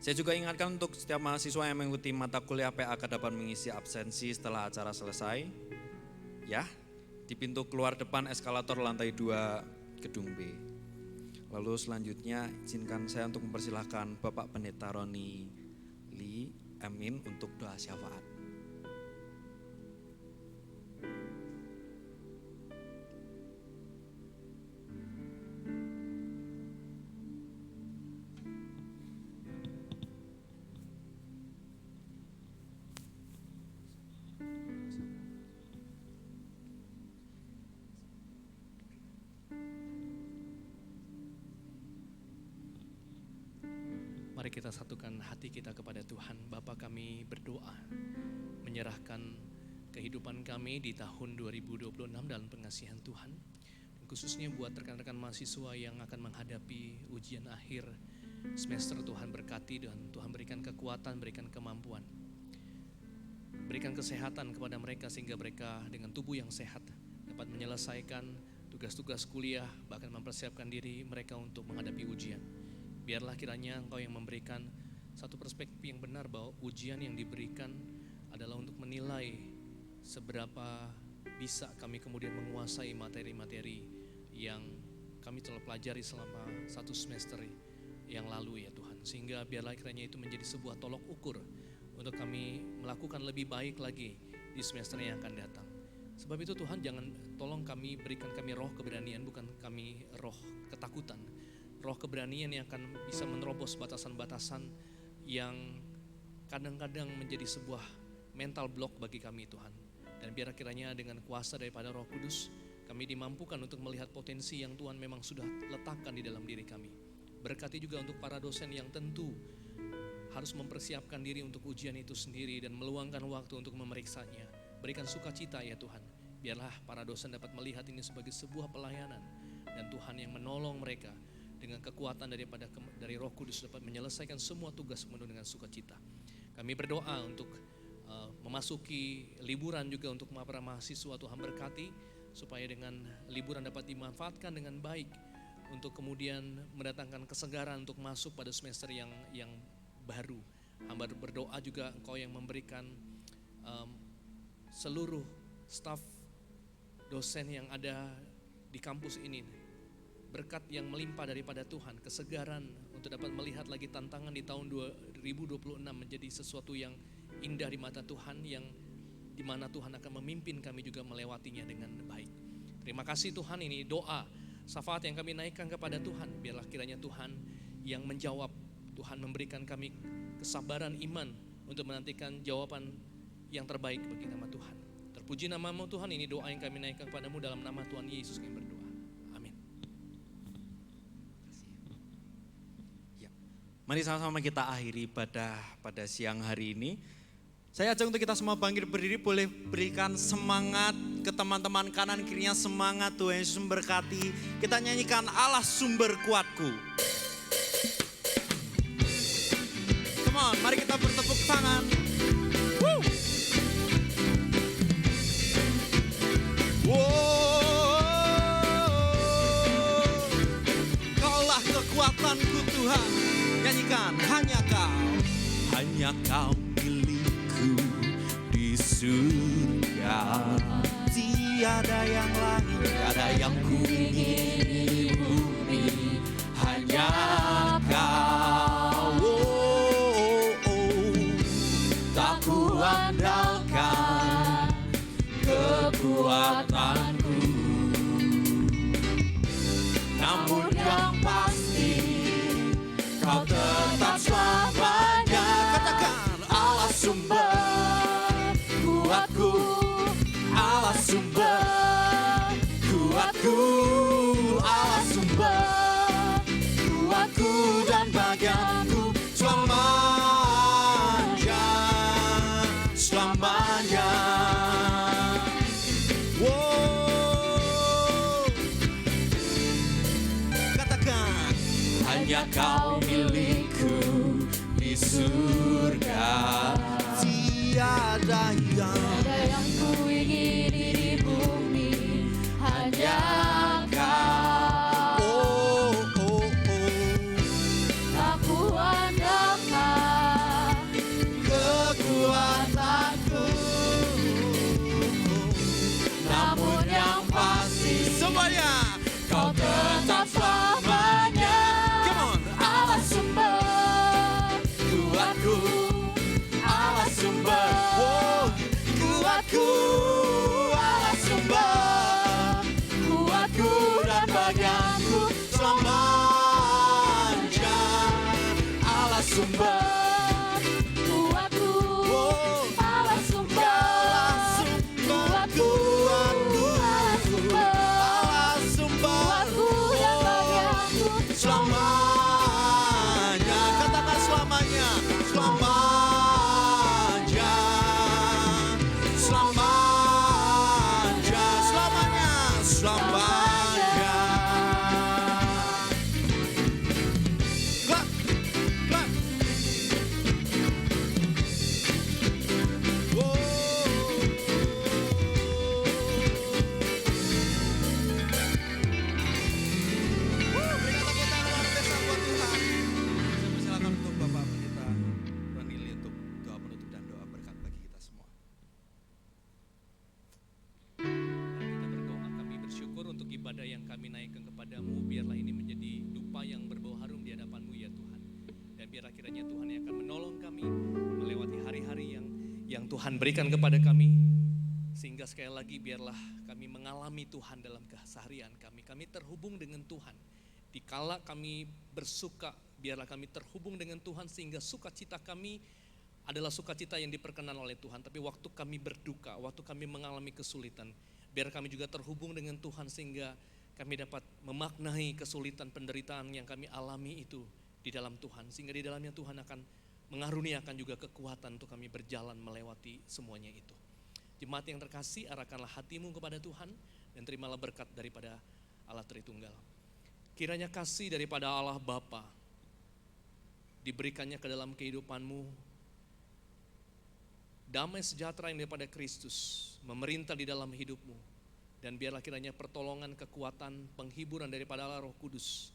Saya juga ingatkan untuk setiap mahasiswa yang mengikuti mata kuliah PAK dapat mengisi absensi setelah acara selesai. Ya, di pintu keluar depan eskalator lantai 2 gedung B. Lalu selanjutnya izinkan saya untuk mempersilahkan Bapak Pendeta Roni Lee Amin untuk doa syafaat. Mari kita satukan hati kita kepada Tuhan. Bapa, kami berdoa menyerahkan kehidupan kami di tahun 2026 dalam pengasihan Tuhan. Dan khususnya buat rekan-rekan mahasiswa yang akan menghadapi ujian akhir semester, Tuhan berkati dan Tuhan berikan kekuatan, berikan kemampuan. berikan kesehatan kepada mereka sehingga mereka dengan tubuh yang sehat dapat menyelesaikan tugas-tugas kuliah, bahkan mempersiapkan diri mereka untuk menghadapi ujian. Biarlah kiranya Engkau yang memberikan satu perspektif yang benar bahwa ujian yang diberikan adalah untuk menilai seberapa bisa kami kemudian menguasai materi-materi yang kami telah pelajari selama 1 semester yang lalu ya Tuhan. Sehingga biarlah kiranya itu menjadi sebuah tolok ukur untuk kami melakukan lebih baik lagi di semester yang akan datang. Sebab itu Tuhan, tolong kami, berikan kami roh keberanian, bukan kami roh ketakutan. Roh keberanian yang akan bisa menerobos batasan-batasan yang kadang-kadang menjadi sebuah mental block bagi kami Tuhan. Dan biar kiranya dengan kuasa daripada Roh Kudus, kami dimampukan untuk melihat potensi yang Tuhan memang sudah letakkan di dalam diri kami. Berkati juga untuk para dosen yang tentu harus mempersiapkan diri untuk ujian itu sendiri dan meluangkan waktu untuk memeriksanya. Berikan sukacita ya Tuhan. Biarlah para dosen dapat melihat ini sebagai sebuah pelayanan, dan Tuhan yang menolong mereka dengan kekuatan dari Roh Kudus dapat menyelesaikan semua tugas penuh dengan sukacita. Kami berdoa untuk memasuki liburan juga untuk para mahasiswa. Tuhan berkati supaya dengan liburan dapat dimanfaatkan dengan baik untuk kemudian mendatangkan kesegaran untuk masuk pada semester yang baru. Hamba berdoa juga Engkau yang memberikan seluruh staf dosen yang ada di kampus ini berkat yang melimpah daripada Tuhan, kesegaran untuk dapat melihat lagi tantangan di tahun 2026 menjadi sesuatu yang indah di mata Tuhan, yang dimana Tuhan akan memimpin kami juga melewatinya dengan baik. Terima kasih Tuhan, ini doa syafaat yang kami naikkan kepada Tuhan. Biarlah kiranya Tuhan yang menjawab, Tuhan memberikan kami kesabaran iman untuk menantikan jawaban yang terbaik bagi nama Tuhan. Terpuji namamu Tuhan, ini doa yang kami naikkan kepadamu dalam nama Tuhan Yesus kami berdoa. Amin. Mari sama-sama kita akhiri pada siang hari ini. Saya ajak untuk kita semua bangkit berdiri, boleh berikan semangat ke teman-teman kanan kirinya, semangat Tuhan Yesus memberkati. Kita nyanyikan Allah sumber kuatku. Come on, mari kita bertepuk tangan. Woo! Kaulah kekuatanku Tuhan. Nyanyikan, hanya kau milikku di surga. Tiada yang lain, tiada yang ku ingin di bumi, hanya kau. Tak ku andalkan kekuatanku, namun yang pasti Kau tetap selamanya. Katakan, Allah sumber kuatku, Allah sumber kuatku, Allah sumber kuatku dan bagianku selamanya, selamanya. Katakan, hanya Kau milikku di surga. Tiada yang ku ingini di bumi, hanya Kau. Aku andalkan kekuatanku, namun yang pasti semuanya Kau tetap selamanya. Allah sumber kuatku, Allah sumber yang kami naikkan kepadamu, biarlah ini menjadi dupa yang berbau harum di hadapan-Mu ya Tuhan. Dan biarlah kiranya Tuhan yang akan menolong kami melewati hari-hari yang Tuhan berikan kepada kami. Sehingga sekali lagi biarlah kami mengalami Tuhan dalam keseharian kami. Kami terhubung dengan Tuhan. Dikala kami bersuka, biarlah kami terhubung dengan Tuhan sehingga sukacita kami adalah sukacita yang diperkenan oleh Tuhan. Tapi waktu kami berduka, waktu kami mengalami kesulitan, biar kami juga terhubung dengan Tuhan sehingga kami dapat memaknai kesulitan penderitaan yang kami alami itu di dalam Tuhan. Sehingga di dalamnya Tuhan akan mengaruniakan juga kekuatan untuk kami berjalan melewati semuanya itu. Jemaat yang terkasih, arahkanlah hatimu kepada Tuhan dan terimalah berkat daripada Allah Tritunggal. Kiranya kasih daripada Allah Bapa diberikannya ke dalam kehidupanmu, damai sejahtera yang daripada Kristus memerintah di dalam hidupmu, dan biarlah kiranya pertolongan, kekuatan, penghiburan daripada Allah Roh Kudus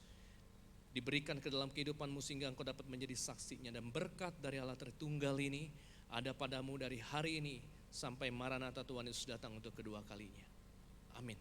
diberikan ke dalam kehidupanmu sehingga engkau dapat menjadi saksinya, dan berkat dari Allah Tritunggal ini ada padamu dari hari ini sampai Maranatha Tuhan Yesus datang untuk kedua kalinya. Amin.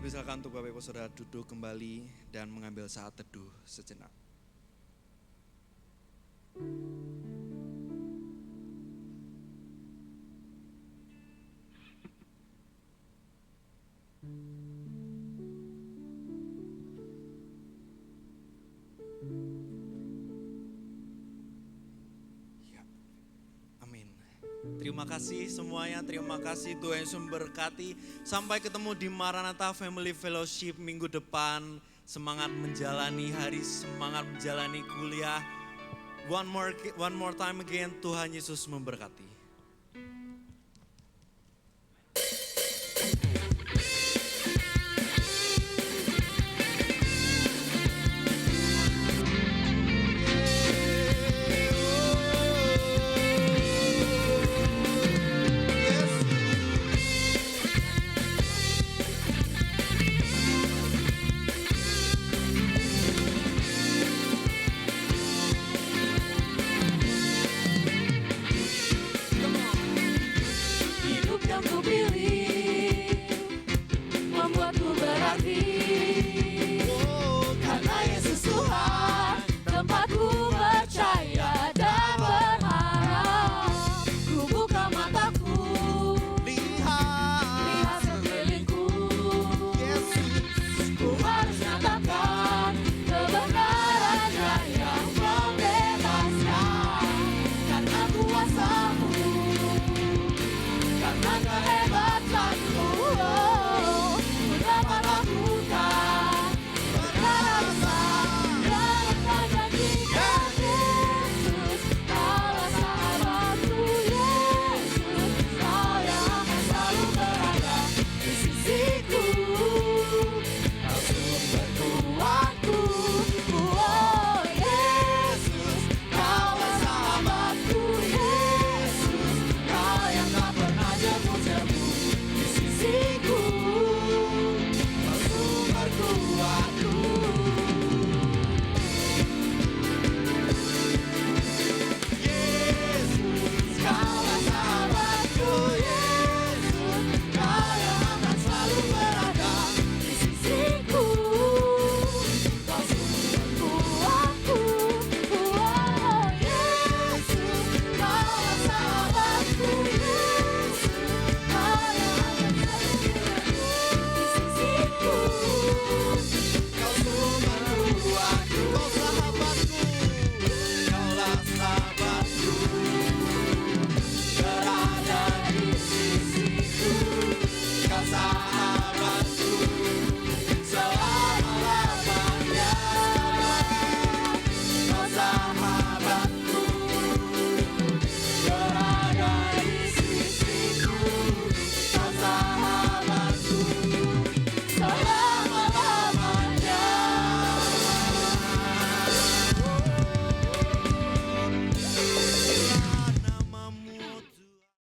Silakan untuk Bapak Ibu Saudara duduk kembali dan mengambil saat teduh sejenak. Ya, amin. Terima kasih semuanya, terima kasih Tuhan Yesus memberkati. Sampai ketemu di Maranatha Family Fellowship minggu depan. Semangat menjalani hari, semangat menjalani kuliah. One more time again, Tuhan Yesus memberkati.